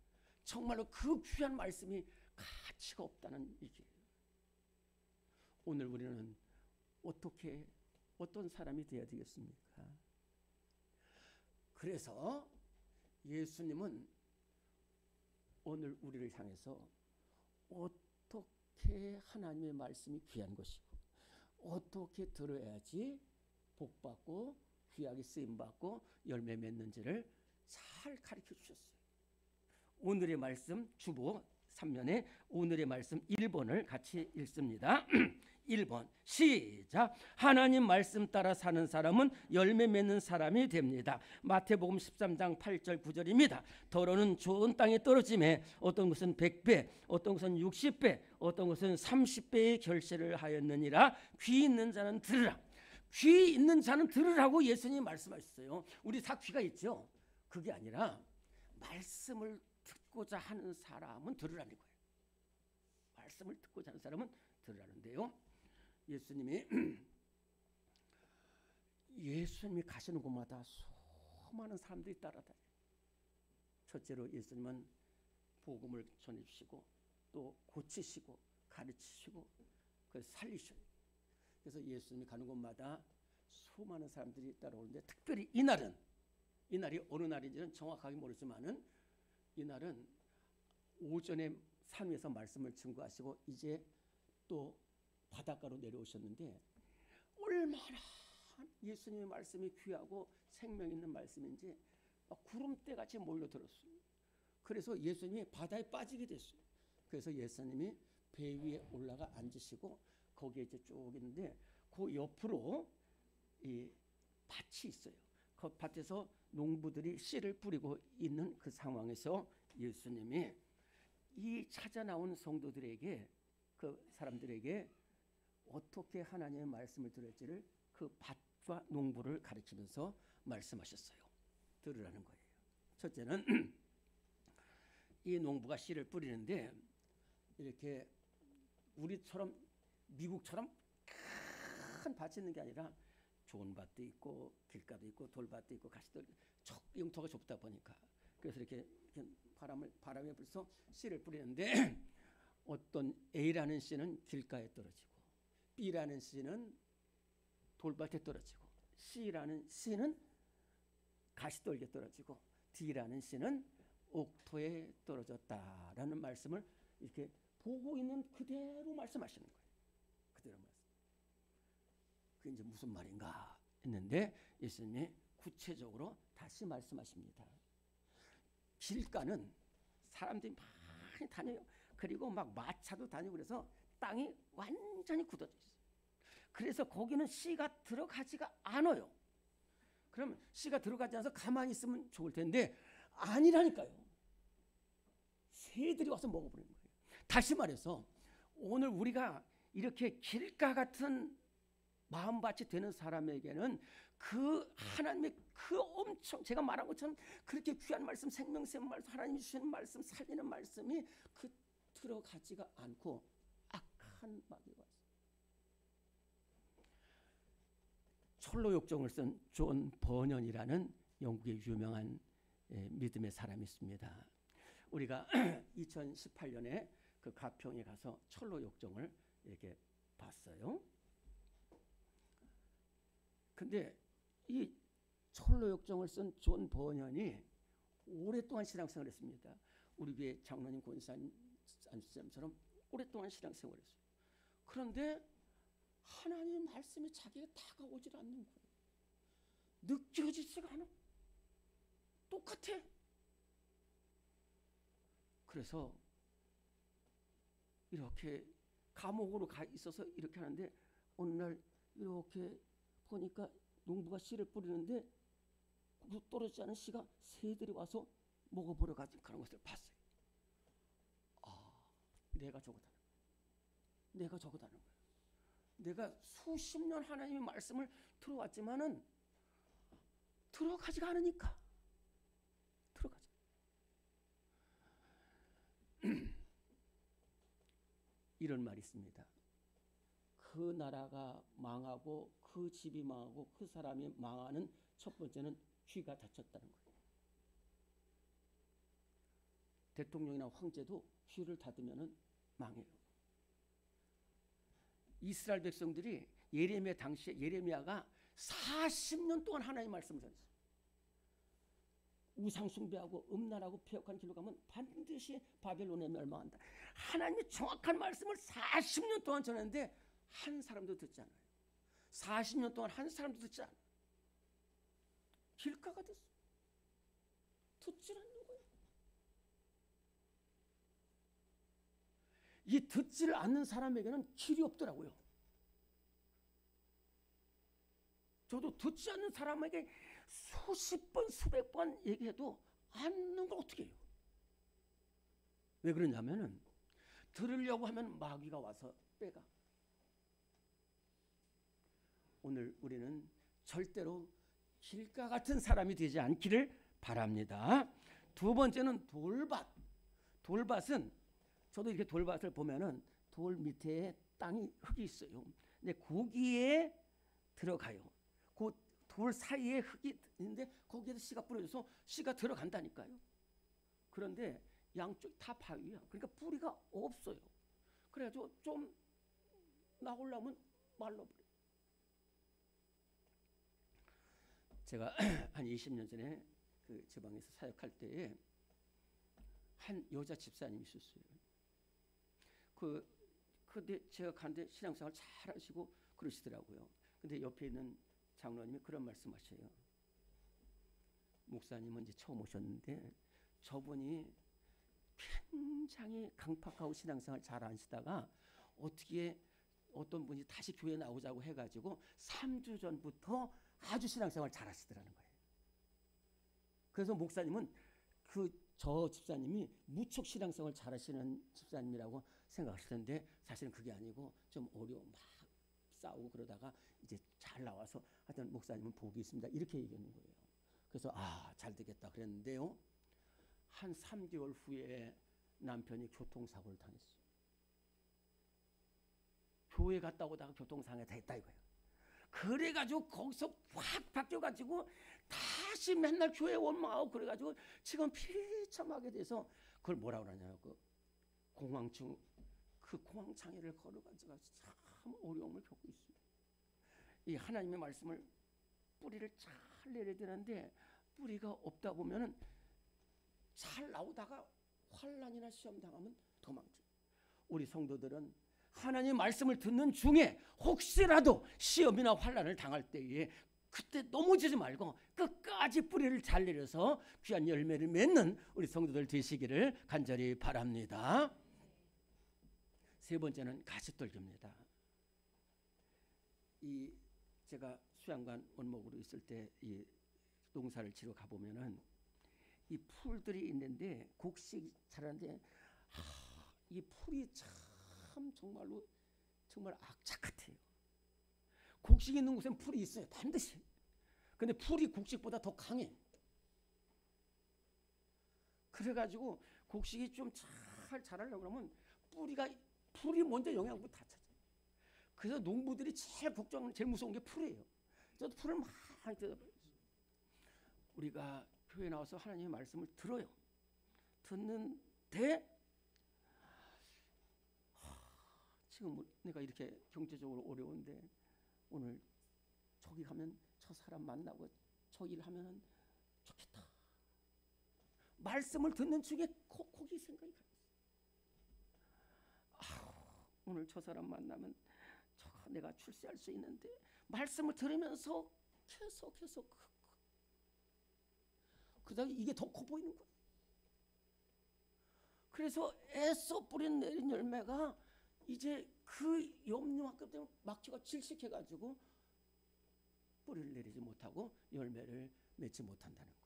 정말로 그 귀한 말씀이 가치가 없다는 얘기예요. 오늘 우리는 어떤 사람이 되어야 되겠습니까? 그래서 예수님은 오늘 우리를 향해서 어떻게 하나님의 말씀이 귀한 것이고 어떻게 들어야지 복받고 귀하게 쓰임받고 열매 맺는지를 잘 가르쳐 주셨어요. 오늘의 말씀 주보 3면에 오늘의 말씀 1번을 같이 읽습니다. 1번 시작. 하나님 말씀 따라 사는 사람은 열매 맺는 사람이 됩니다. 마태복음 13장 8절 9절입니다. 더러는 좋은 땅에 떨어짐에 어떤 것은 100배, 어떤 것은 60배, 어떤 것은 30배의 결실을 하였느니라. 귀 있는 자는 들으라. 귀 있는 자는 들으라고 예수님이 말씀하셨어요. 우리 다 귀가 있죠. 그게 아니라 말씀을 듣고자 하는 사람은 들으라는 거예요. 말씀을 듣고자 하는 사람은 들으라는데요. 예수님이 가시는 곳마다 수많은 사람들이 따라다녀요. 첫째로 예수님은 복음을 전해주시고 또 고치시고 가르치시고 그래서 살리셔요. 그래서 예수님이 가는 곳마다 수많은 사람들이 따라오는데 특별히 이날이 어느 날인지는 정확하게 모르지만은 이날은 오전에 산 위에서 말씀을 증거하시고 이제 또 바닷가로 내려오셨는데 얼마나 예수님의 말씀이 귀하고 생명 있는 말씀인지 막 구름대 같이 몰려들었어요. 그래서 예수님이 바다에 빠지게 됐어요. 그래서 예수님이 배 위에 올라가 앉으시고 거기에 이제 쭉 있는데 그 옆으로 이 밭이 있어요. 그 밭에서 농부들이 씨를 뿌리고 있는 그 상황에서 예수님이 이 찾아 나온 성도들에게 그 사람들에게 어떻게 하나님의 말씀을 들을지를 그 밭과 농부를 가르치면서 말씀하셨어요. 들으라는 거예요. 첫째는 이 농부가 씨를 뿌리는데 이렇게 우리처럼 미국처럼 큰 밭이 있는 게 아니라 좋은 밭도 있고 길가도 있고 돌밭도 있고 가시도 영토가 좁다 보니까 그래서 이렇게 바람에 불서 씨를 뿌리는데 어떤 A라는 씨는 길가에 떨어지고 B라는 씨는 돌밭에 떨어지고 C라는 씨는 가시떨기에 떨어지고 D라는 씨는 옥토에 떨어졌다라는 말씀을 이렇게 보고 있는 그대로 말씀하시는 거예요. 그대로 말씀. 그게 이제 무슨 말인가 했는데 예수님이 구체적으로 다시 말씀하십니다. 길가는 사람들이 많이 다녀요. 그리고 막 마차도 다니고 그래서 땅이 완전히 굳어져 있어요. 그래서 거기는 씨가 들어가지가 않아요. 그럼 씨가 들어가지 않아서 가만히 있으면 좋을 텐데 아니라니까요. 새들이 와서 먹어버리는 거예요. 다시 말해서 오늘 우리가 이렇게 길가 같은 마음밭이 되는 사람에게는 그 하나님의 그 엄청 제가 말한 것처럼 그렇게 귀한 말씀, 생명샘 말씀, 하나님이 주시는 말씀, 살리는 말씀이 그 들어가지가 않고 악한 마귀가 왔어요. 철로역정을 쓴 존 버년이라는 영국의 유명한 믿음의 사람이 있습니다. 우리가 2018년에 그 가평에 가서 철로역정을 이렇게 봤어요. 근데 이 철로역정을 쓴 존 버년이 오랫동안 신앙생활을 했습니다. 우리 교회 장로님 권사님처럼 오랫동안 신앙생활을 했어요. 그런데 하나님의 말씀이 자기가 다가오질 않는 거예요. 느껴지지가 않아. 똑같아. 그래서 이렇게 감옥으로 가 있어서 이렇게 하는데 어느 날 이렇게 보니까 농부가 씨를 뿌리는데 떨어지지 않은 씨가 새들이 와서 먹어버려 가는 것을 봤어요. 내가 저거다. 내가 저거다는 거예요. 내가 수십 년 하나님의 말씀을 들어왔지만은 들어가지가 않으니까 들어가지. 이런 말이 있습니다. 그 나라가 망하고 그 집이 망하고 그 사람이 망하는 첫 번째는 귀가 닫혔다는 거예요. 대통령이나 황제도 귀를 닫으면 망해요. 이스라엘 백성들이 예레미야 당시에 예레미야가 40년 동안 하나님의 말씀을 전했어요. 우상 숭배하고 음란하고 폐역한 길로 가면 반드시 바벨론에 멸망한다. 하나님의 정확한 말씀을 40년 동안 전했는데 한 사람도 듣지 않아요. 40년 동안 한 사람도 듣지 않아요. 길가가 됐어. 듣지 않는 거예요. 이 듣지를 않는 사람에게는 길이 없더라고요. 저도 듣지 않는 사람에게 수십 번, 수백 번 얘기해도 않는 걸 어떻게 해요? 왜 그러냐면은 들으려고 하면 마귀가 와서 빼가. 오늘 우리는 절대로 길가 같은 사람이 되지 않기를 바랍니다. 두 번째는 돌밭. 돌밭은 저도 이렇게 돌밭을 보면은 돌 밑에 땅이 흙이 있어요. 근데 거기에 들어가요. 그 돌 사이에 흙이 있는데 거기에서 씨가 뿌려져서 씨가 들어간다니까요. 그런데 양쪽이 다 바위야. 그러니까 뿌리가 없어요. 그래가지고 좀 나오려면 말라버려. 제가 한 20년 전에 그 지방에서 사역할 때에 한 여자 집사님이 있었어요. 근데 제가 간데 신앙생활 잘 하시고 그러시더라고요. 근데 옆에 있는 장로님이 그런 말씀하셔요. 목사님은 이제 처음 오셨는데 저분이 굉장히 강팍하고 신앙생활 잘 하시다가 어떻게 어떤 분이 다시 교회 나오자고 해가지고 3주 전부터 아주 신앙생활 잘 하시더라는 거예요. 그래서 목사님은 저 집사님이 무척 신앙생활 잘 하시는 집사님이라고 생각하시던데 사실은 그게 아니고 좀 어려워 막 싸우고 그러다가 이제 잘 나와서 하여튼 목사님은 복이 있습니다. 이렇게 얘기하는 거예요. 그래서 잘 되겠다 그랬는데요. 한 3개월 후에 남편이 교통사고를 당했어요. 교회 갔다 오다가 교통사고가 됐다 이거예요. 그래가지고 거기서 확 바뀌어가지고 다시 맨날 교회 원망하고 그래가지고 지금 비참하게 돼서 그걸 뭐라 그러냐면 그 공황증 그 공황장애를 걸어가지고 참 어려움을 겪고 있어요. 이 하나님의 말씀을 뿌리를 잘 내려야 되는데 뿌리가 없다 보면은 잘 나오다가 환난이나 시험 당하면 도망쳐요. 우리 성도들은 하나님 말씀을 듣는 중에 혹시라도 시험이나 환난을 당할 때에 그때 넘어지지 말고 끝까지 뿌리를 잘 내려서 귀한 열매를 맺는 우리 성도들 되시기를 간절히 바랍니다. 세 번째는 가시떨기입니다. 제가 수양관 원목으로 있을 때 이 농사를 지러 가보면은 이 풀들이 있는데 곡식 자라는데 이 풀이 참 정말로 정말 악착 같아요. 곡식 있는 곳엔 풀이 있어요. 반드시. 근데 풀이 곡식보다 더 강해. 그래가지고 곡식이 좀 잘 자라려고 그러면 풀이 먼저 영양분 다 찾아요. 그래서 농부들이 제일 무서운 게 풀이에요. 저도 풀을 많이 뜯어버렸어요. 우리가 교회 나와서 하나님의 말씀을 들어요. 듣는데 지금 내가 이렇게 경제적으로 어려운데 오늘 저기 가면 저 사람 만나고 저 일 하면 좋겠다. 말씀을 듣는 중에 거기 생각이 가요. 오늘 저 사람 만나면 내가 출세할 수 있는데 말씀을 들으면서 계속 그다음에 이게 더 커 보이는 거예요. 그래서 애써 뿌린 내린 열매가 이제 그 염려만큼 때문에 막혀가 질식해가지고 뿌리를 내리지 못하고 열매를 맺지 못한다는 거예요.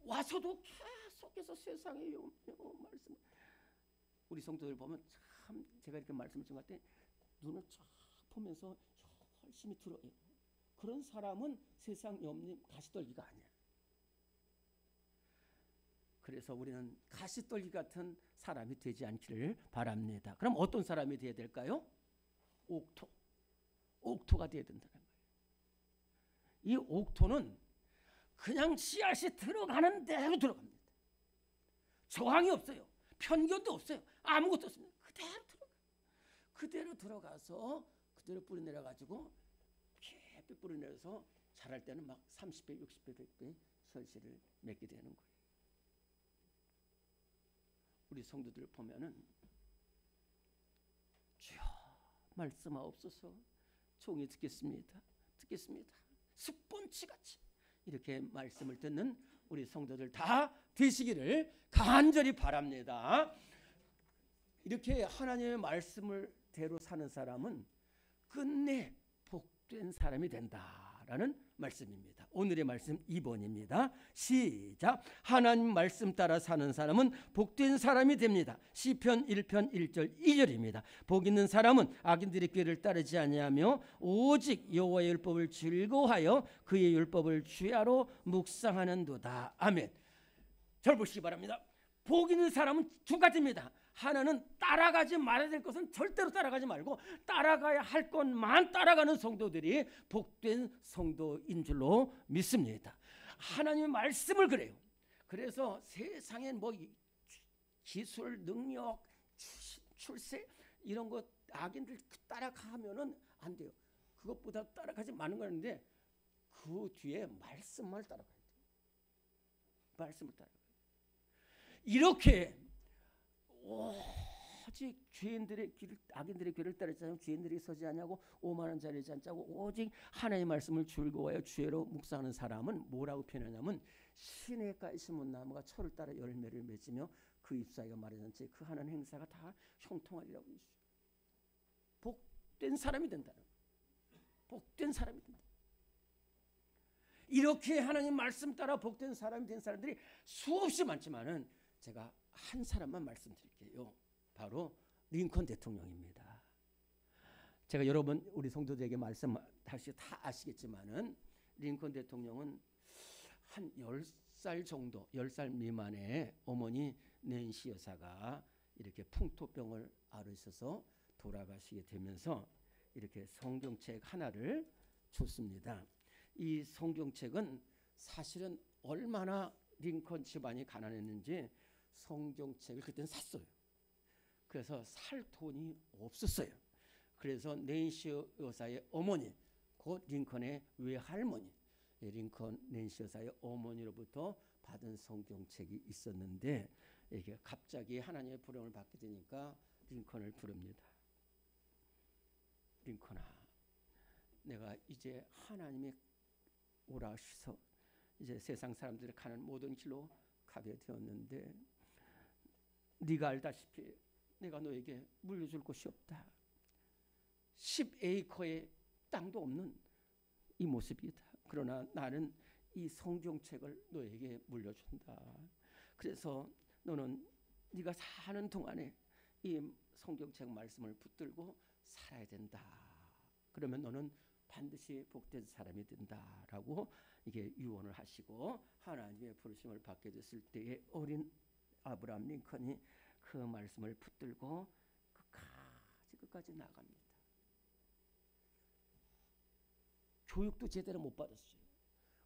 와서도 계속해서 세상의 염려 말씀. 우리 성도들 보면 참 제가 이렇게 말씀을 전할 때 눈을 쫙 보면서 열심히 들어요. 그런 사람은 세상 염려 가시떨기가 아니야. 그래서 우리는 가시떨기 같은 사람이 되지 않기를 바랍니다. 그럼 어떤 사람이 되어야 될까요? 옥토가 되어야 된다는 거예요. 이 옥토는 그냥 씨앗이 들어가는 대로 들어갑니다. 저항이 없어요. 편견도 없어요. 아무것도 없습니다. 그대로 들어가서 그대로 뿌리 내려가지고 깊이 뿌리 내려서 자랄 때는 막 30배, 60배, 100배 설씨를 맺게 되는 거예요. 우리 성도들 보면은 주여 말씀하옵소서 종이 듣겠습니다. 습본치 같이 이렇게 말씀을 듣는 우리 성도들 다 되시기를 간절히 바랍니다. 이렇게 하나님의 말씀을 대로 사는 사람은 끝내 복된 사람이 된다라는 말씀입니다. 오늘의 말씀 2번입니다. 시작. 하나님 말씀 따라 사는 사람은 복된 사람이 됩니다. 시편 1편 1절 2절입니다. 복 있는 사람은 악인들의 꾀를 따르지 아니하며 오직 여호와의 율법을 즐거워하여 그의 율법을 주야로 묵상하는도다. 아멘. 절 보시기 바랍니다. 복 있는 사람은 두 가지입니다. 하나는 따라가지 말아야 될 것은 절대로 따라가지 말고 따라가야 할 것만 따라가는 성도들이 복된 성도인 줄로 믿습니다. 하나님의 말씀을 그래요. 그래서 세상에 뭐 기술, 능력, 출세 이런 것 악인들 따라가면은 안 돼요. 그것보다 따라가지 마는 거는데 그 뒤에 말씀을 따라가야 돼요. 말씀을 따라가야 돼요. 이렇게 오직 죄인들의 길을, 악인들의 길을 따르지 않고 죄인들이 서지 않냐고 오만한 자리에 앉지 않고 오직 하나님의 말씀을 즐거워하여 주의로 묵상하는 사람은 뭐라고 표현하냐면 시냇가에 심은 나무가 철을 따라 열매를 맺으며 그 잎사귀가 마르지 그 하는 행사가 다 형통하리라고 했어요. 복된 사람이 된다는 거예요. 복된 사람이 된다. 이렇게 하나님 말씀 따라 복된 사람이 된 사람들이 수없이 많지만은 제가 한 사람만 말씀드릴게요. 바로 링컨 대통령입니다. 제가 여러분 우리 성도들에게 말씀하시 다 아시겠지만은 링컨 대통령은 한 10살 정도, 10살 미만의 어머니 낸시 여사가 이렇게 풍토병을 앓으셔서 돌아가시게 되면서 이렇게 성경책 하나를 줬습니다. 이 성경책은 사실은 얼마나 링컨 집안이 가난했는지 성경책을 그때는 샀어요. 그래서 살 돈이 없었어요. 그래서 낸시 여사의 어머니, 곧 링컨의 외할머니, 링컨 낸시 여사의 어머니로부터 받은 성경책이 있었는데 이게 갑자기 하나님의 부름을 받게 되니까 링컨을 부릅니다. 링컨아, 내가 이제 하나님의 오라 하셔서 이제 세상 사람들이 가는 모든 길로 가게 되었는데 네가 알다시피 내가 너에게 물려줄 곳이 없다. 10에이커의 땅도 없는 이 모습이다. 그러나 나는 이 성경책을 너에게 물려준다. 그래서 너는 네가 사는 동안에 이 성경책 말씀을 붙들고 살아야 된다. 그러면 너는 반드시 복된 사람이 된다라고 이게 유언을 하시고 하나님의 부르심을 받게 됐을 때에 어린 아브라함 링컨이 그 말씀을 붙들고 끝까지 나갑니다. 교육도 제대로 못 받았어요.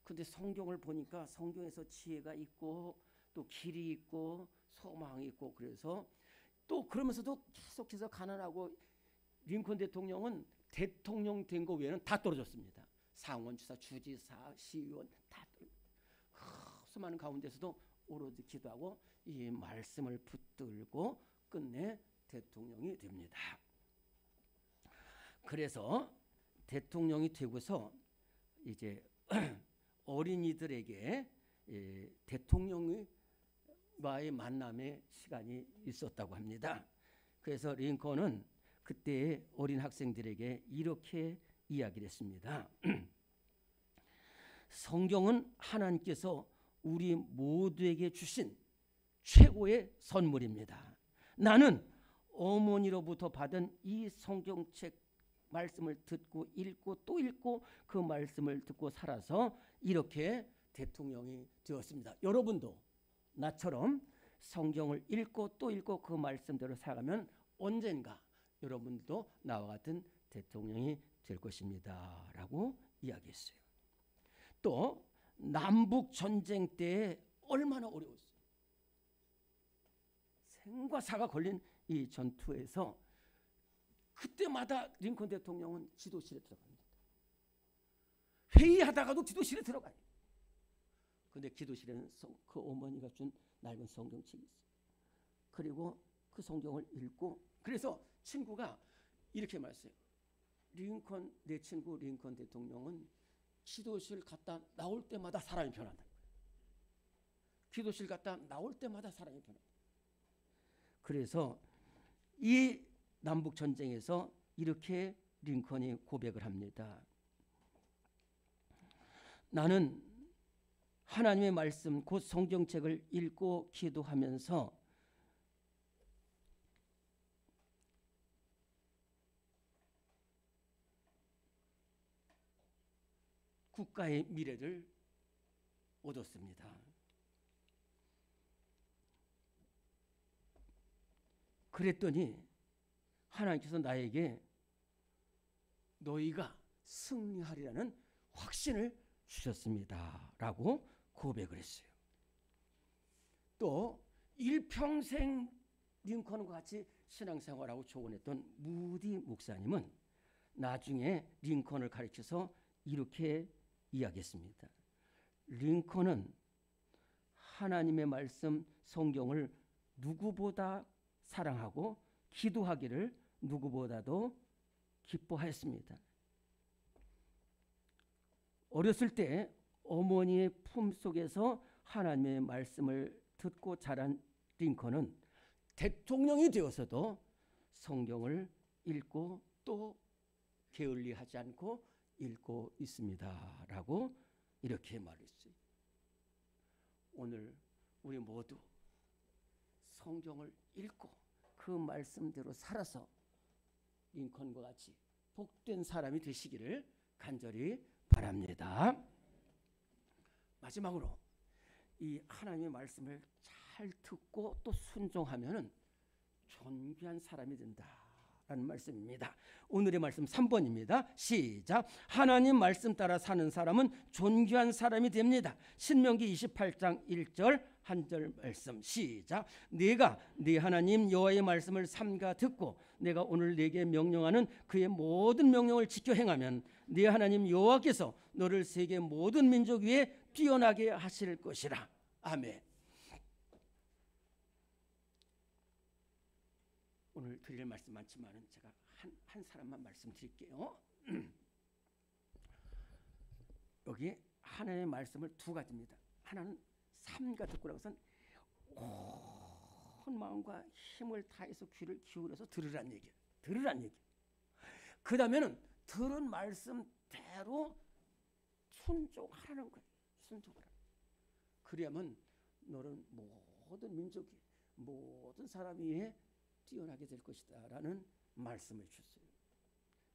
근데 성경을 보니까 성경에서 지혜가 있고 또 길이 있고 소망이 있고 그래서 또 그러면서도 계속해서 가난하고 링컨 대통령은 대통령 된 거 외에는 다 떨어졌습니다. 상원주사, 주지사, 시의원 다 떨어졌습니다. 수많은 가운데서도 오로지 기도하고 이 말씀을 붙들고 끝내 대통령이 됩니다. 그래서 대통령이 되고서 이제 어린이들에게 대통령과의 만남의 시간이 있었다고 합니다. 그래서 링컨은 그때 어린 학생들에게 이렇게 이야기를 했습니다. 성경은 하나님께서 우리 모두에게 주신 최고의 선물입니다. 나는 어머니로부터 받은 이 성경책 말씀을 듣고 읽고 또 읽고 그 말씀을 듣고 살아서 이렇게 대통령이 되었습니다. 여러분도 나처럼 성경을 읽고 또 읽고 그 말씀대로 살아가면 언젠가 여러분도 나와 같은 대통령이 될 것입니다. 라고 이야기했어요. 또 남북 전쟁 때 얼마나 어려웠어요. 생과 사가 걸린 이 전투에서 그때마다 링컨 대통령은 지도실에 들어갑니다. 회의하다가도 기도실에 들어가요. 그런데 기도실에는 그 어머니가 준 낡은 성경책이 있어요. 그리고 그 성경을 읽고 그래서 친구가 이렇게 말했어요. 링컨, 내 친구 링컨 대통령은 기도실 갔다 나올 때마다 사람이 변한다. 기도실 갔다 나올 때마다 사람이 변한다. 그래서 이 남북 전쟁에서 이렇게 링컨이 고백을 합니다. 나는 하나님의 말씀 곧 성경책을 읽고 기도하면서 국가의 미래를 얻었습니다. 그랬더니 하나님께서 나에게 너희가 승리하리라는 확신을 주셨습니다 라고 고백을 했어요. 또 일평생 링컨과 같이 신앙생활하고 조언했던 무디 목사님은 나중에 링컨을 가리켜서 이렇게 이야기했습니다. 링컨은 하나님의 말씀 성경을 누구보다 사랑하고 기도하기를 누구보다도 기뻐하였습니다. 어렸을 때 어머니의 품속에서 하나님의 말씀을 듣고 자란 링컨은 대통령이 되어서도 성경을 읽고 또 게을리하지 않고 읽고 있습니다 라고 이렇게 말했어요. 오늘 우리 모두 성경을 읽고 그 말씀대로 살아서 링컨과 같이 복된 사람이 되시기를 간절히 바랍니다. 마지막으로 이 하나님의 말씀을 잘 듣고 또 순종하면은 존귀한 사람이 된다라는 말씀입니다. 오늘의 말씀 3번입니다. 시작. 하나님 말씀 따라 사는 사람은 존귀한 사람이 됩니다. 신명기 28장 1절 한 절 말씀 시작. 내가 네 하나님 여호와의 말씀을 삼가 듣고 내가 오늘 네게 명령하는 그의 모든 명령을 지켜 행하면 네 하나님 여호와께서 너를 세계 모든 민족 위에 뛰어나게 하실 것이라. 아멘. 오늘 드릴 말씀 많지만은 제가 한 사람만 말씀드릴게요. 여기 하나님의 말씀을 두 가지입니다. 하나는 삼가 듣고라고 해서 온 마음과 힘을 다해서 귀를 기울여서 들으란 얘기예요. 들으란 얘기. 그 다음에는 들은 말씀대로 순종하라는 거예요. 순종하라. 그래야만 너는 모든 민족이 모든 사람 위에 뛰어나게 될 것이다 라는 말씀을 주셨어요.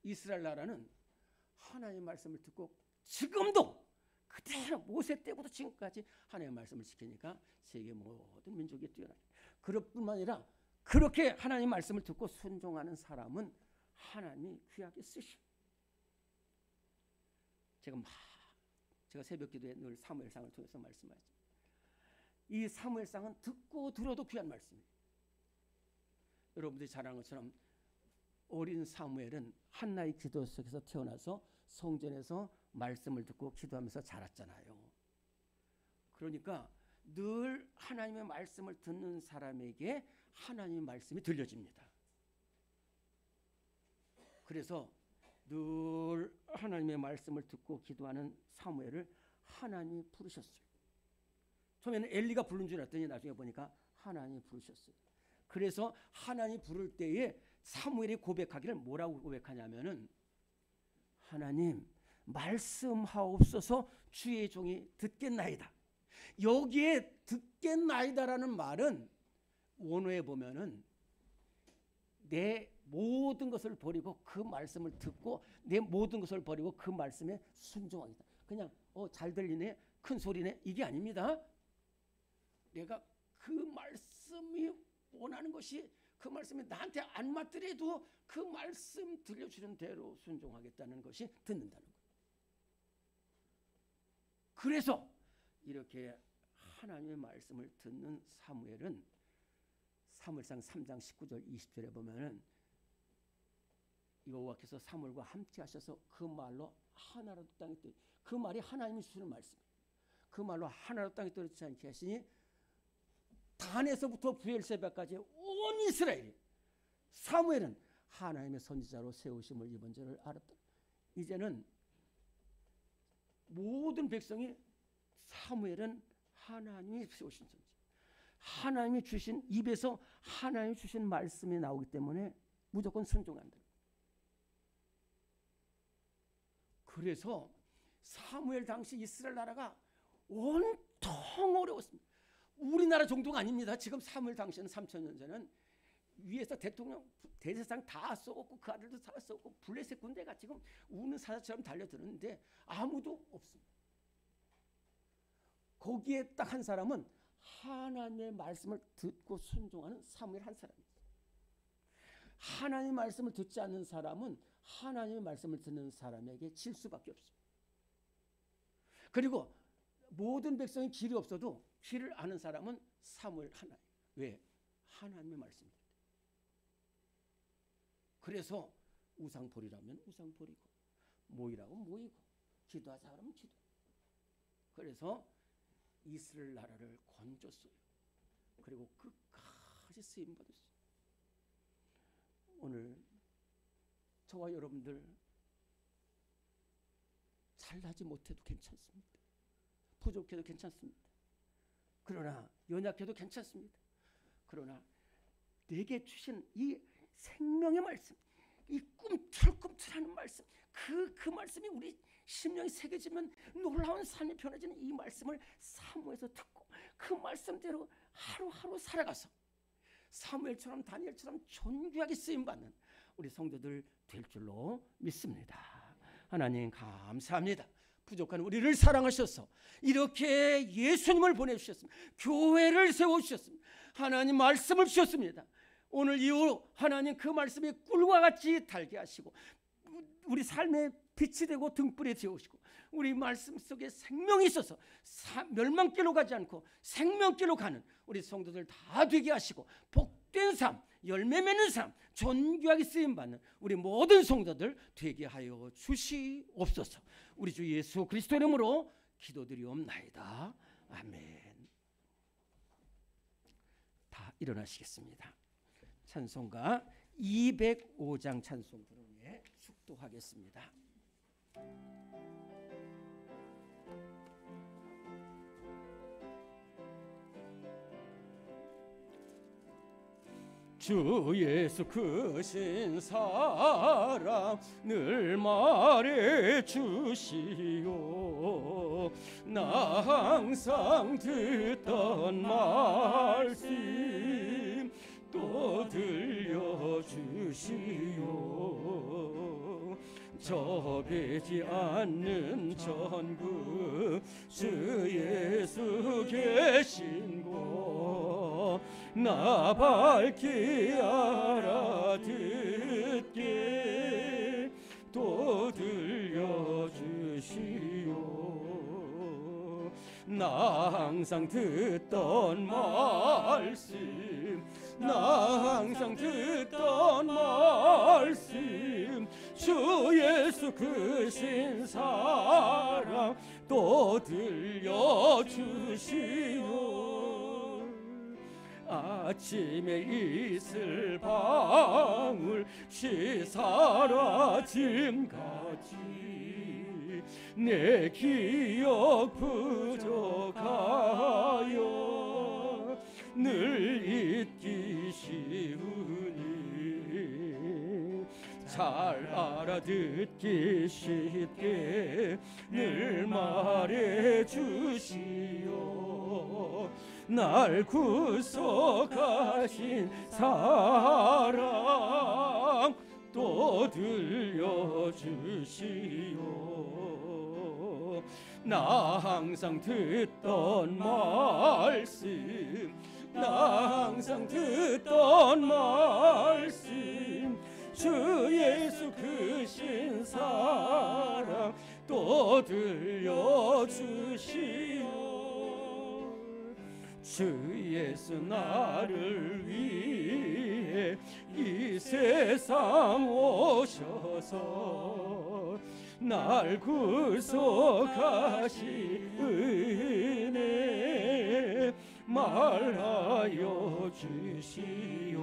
이스라엘 나라는 하나님의 말씀을 듣고 지금도 그대로 모세 때부터 지금까지 하나님의 말씀을 지키니까 세계 모든 민족이 뛰어나게. 그럴 뿐만 아니라 그렇게 하나님의 말씀을 듣고 순종하는 사람은 하나님이 귀하게 쓰시고, 제가 새벽 기도에 늘 사무엘상을 통해서 말씀하죠. 이 사무엘상은 듣고 들어도 귀한 말씀이에요. 여러분들이 잘 아는 것처럼 어린 사무엘은 한나의 기도 속에서 태어나서 성전에서 말씀을 듣고 기도하면서 자랐잖아요. 그러니까 늘 하나님의 말씀을 듣는 사람에게 하나님의 말씀이 들려집니다. 그래서 늘 하나님의 말씀을 듣고 기도하는 사무엘을 하나님이 부르셨어요. 처음에는 엘리가 부른 줄 알았더니 나중에 보니까 하나님이 부르셨어요. 그래서 하나님이 부를 때에 사무엘이 고백하기를 뭐라고 고백하냐면은 하나님 말씀하옵소서 주의 종이 듣겠나이다. 여기에 듣겠나이다라는 말은 원어에 보면은 내 모든 것을 버리고 그 말씀을 듣고 내 모든 것을 버리고 그 말씀에 순종하겠다. 그냥 잘 들리네, 큰 소리네, 이게 아닙니다. 내가 그 말씀이 원하는 것이 그 말씀이 나한테 안 맞더라도 그 말씀 들려주는 대로 순종하겠다는 것이 듣는다는 거예요. 그래서 이렇게 하나님의 말씀을 듣는 사무엘은 사무엘상 3장 19절 20절에 보면은 여호와께서 사무엘과 함께 하셔서 그 말로 하나라도 땅에 떨어지지, 그 말이 하나님이 주시는 말씀이에요. 그 말로 하나라도 땅에 떨어지지 않게 하시니 단에서부터 부엘세바까지 온 이스라엘이 사무엘은 하나님의 선지자로 세우심을 입은 줄을 알았다. 이제는 모든 백성이 사무엘은 하나님이 세우신 선지자, 하나님이 주신 입에서 하나님이 주신 말씀이 나오기 때문에 무조건 순종한다. 그래서 사무엘 당시 이스라엘 나라가 온통 어려웠습니다. 우리나라 정도가 아닙니다. 지금 사무엘 당시에는 3000년 전에는 위에서 대통령 대제사장 다 쏘고 그 아들도 다 쏘고 블레셋 군대가 지금 우는 사자처럼 달려드는데 아무도 없습니다. 거기에 딱 한 사람은 하나님의 말씀을 듣고 순종하는 사무엘 한 사람입니다. 하나님의 말씀을 듣지 않는 사람은 하나님의 말씀을 듣는 사람에게 질 수밖에 없습니다. 그리고 모든 백성이 길이 없어도 길을 아는 사람은 사무엘 하나예요. 왜? 하나님의 말씀입니다. 그래서 우상버리라면 우상버리고, 모이라고 모이고, 기도하자 그러면 기도. 그래서 이스라엘 나라를 건졌어요. 그리고 끝까지 쓰임 받았어요. 오늘 저와 여러분들 잘나지 못해도 괜찮습니다. 부족해도 괜찮습니다. 그러나 연약해도 괜찮습니다. 그러나 내게 주신 이 생명의 말씀, 이 꿈틀꿈틀하는 말씀, 그 말씀이 우리 심령이 새겨지면 놀라운 삶이 변해지는 이 말씀을 사모해서 듣고 그 말씀대로 하루하루 살아가서 사무엘처럼 다니엘처럼 존귀하게 쓰임받는 우리 성도들 될 줄로 믿습니다. 하나님 감사합니다. 부족한 우리를 사랑하셔서 이렇게 예수님을 보내주셨습니다. 교회를 세워주셨습니다. 하나님 말씀을 주셨습니다. 오늘 이후 하나님 그 말씀이 꿀과 같이 달게 하시고 우리 삶의 빛이 되고 등불이 되어오시고 우리 말씀 속에 생명이 있어서 멸망길로 가지 않고 생명길로 가는 우리 성도들 다 되게 하시고 복된 삶, 열매 맺는 삶, 존귀하게 쓰임받는 우리 모든 성도들 되게 하여 주시옵소서. 우리 주 예수 그리스도 이름으로 기도드리옵나이다. 아멘. 다 일어나시겠습니다. 찬송가 205장 찬송 부르에 축도하겠습니다. 주 예수 크신 사랑 늘 말해 주시오. 나 항상 듣던 말씀 또 들려주시오. 저배지 않는 천국 주 예수 계신 곳 나 밝히 알아듣게 또 들려주시오. 나 항상 듣던 말씀 나 항상 듣던 말씀 주 예수 크신 사랑 또 들려주시오. 아침에 이슬 방울 시 사라짐같이 내 기억 부족하여 늘 잊기 쉬우니 잘 알아듣기 쉽게 늘 말해 주시오. 날 구속하신 사랑 또 들려주시오. 나 항상 듣던 말씀 나 항상 듣던 말씀 주 예수 크신 사랑 또 들려주시오. 주 예수 나를 위해 이 세상 오셔서 날 구속하신 은혜 말하여 주시오.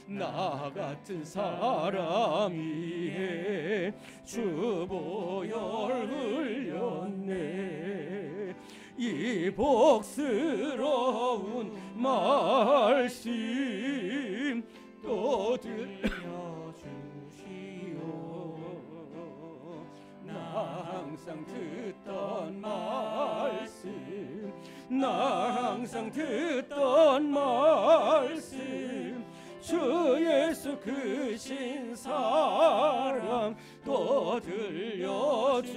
나 같은 사람 위에 주 보혈 흘렸네. 이 복스러운 말씀 또 들려주시오. 나 항상 듣던 말씀 나 항상 듣던 말씀 주 예수 크신 사랑 또 들려주시오.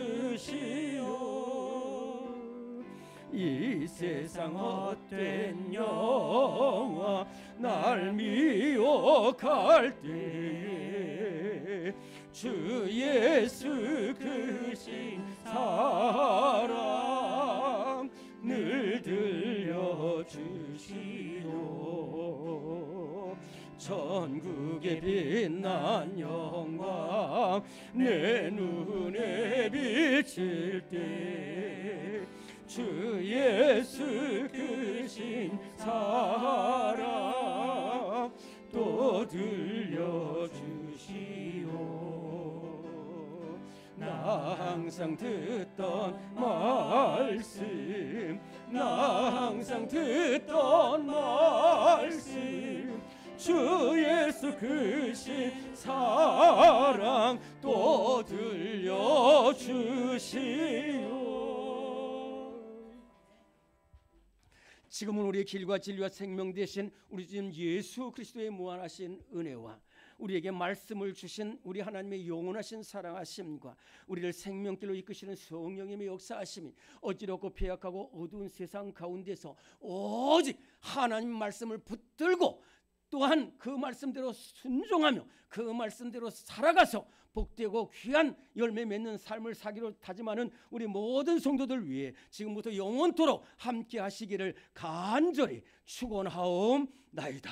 이 세상 헛된 영화 날 미워갈 때에 주 예수 크신 사랑 늘 들려주시오. 천국의 빛난 영광 내 눈에 비칠 때 주 예수 크신 사랑 또 들려주시오. 나 항상 듣던 말씀 나 항상 듣던 말씀 주 예수 크신 사랑 또 들려주시오. 지금은 우리의 길과 진리와 생명 되신 우리 주님 예수 그리스도의 무한하신 은혜와 우리에게 말씀을 주신 우리 하나님의 영원하신 사랑하심과 우리를 생명길로 이끄시는 성령님의 역사하심이 어지럽고 패약하고 어두운 세상 가운데서 오직 하나님 말씀을 붙들고 또한 그 말씀대로 순종하며 그 말씀대로 살아가서 복되고 귀한 열매 맺는 삶을 사기로 다짐하는 우리 모든 성도들 위해 지금부터 영원토록 함께 하시기를 간절히 축원하옵나이다.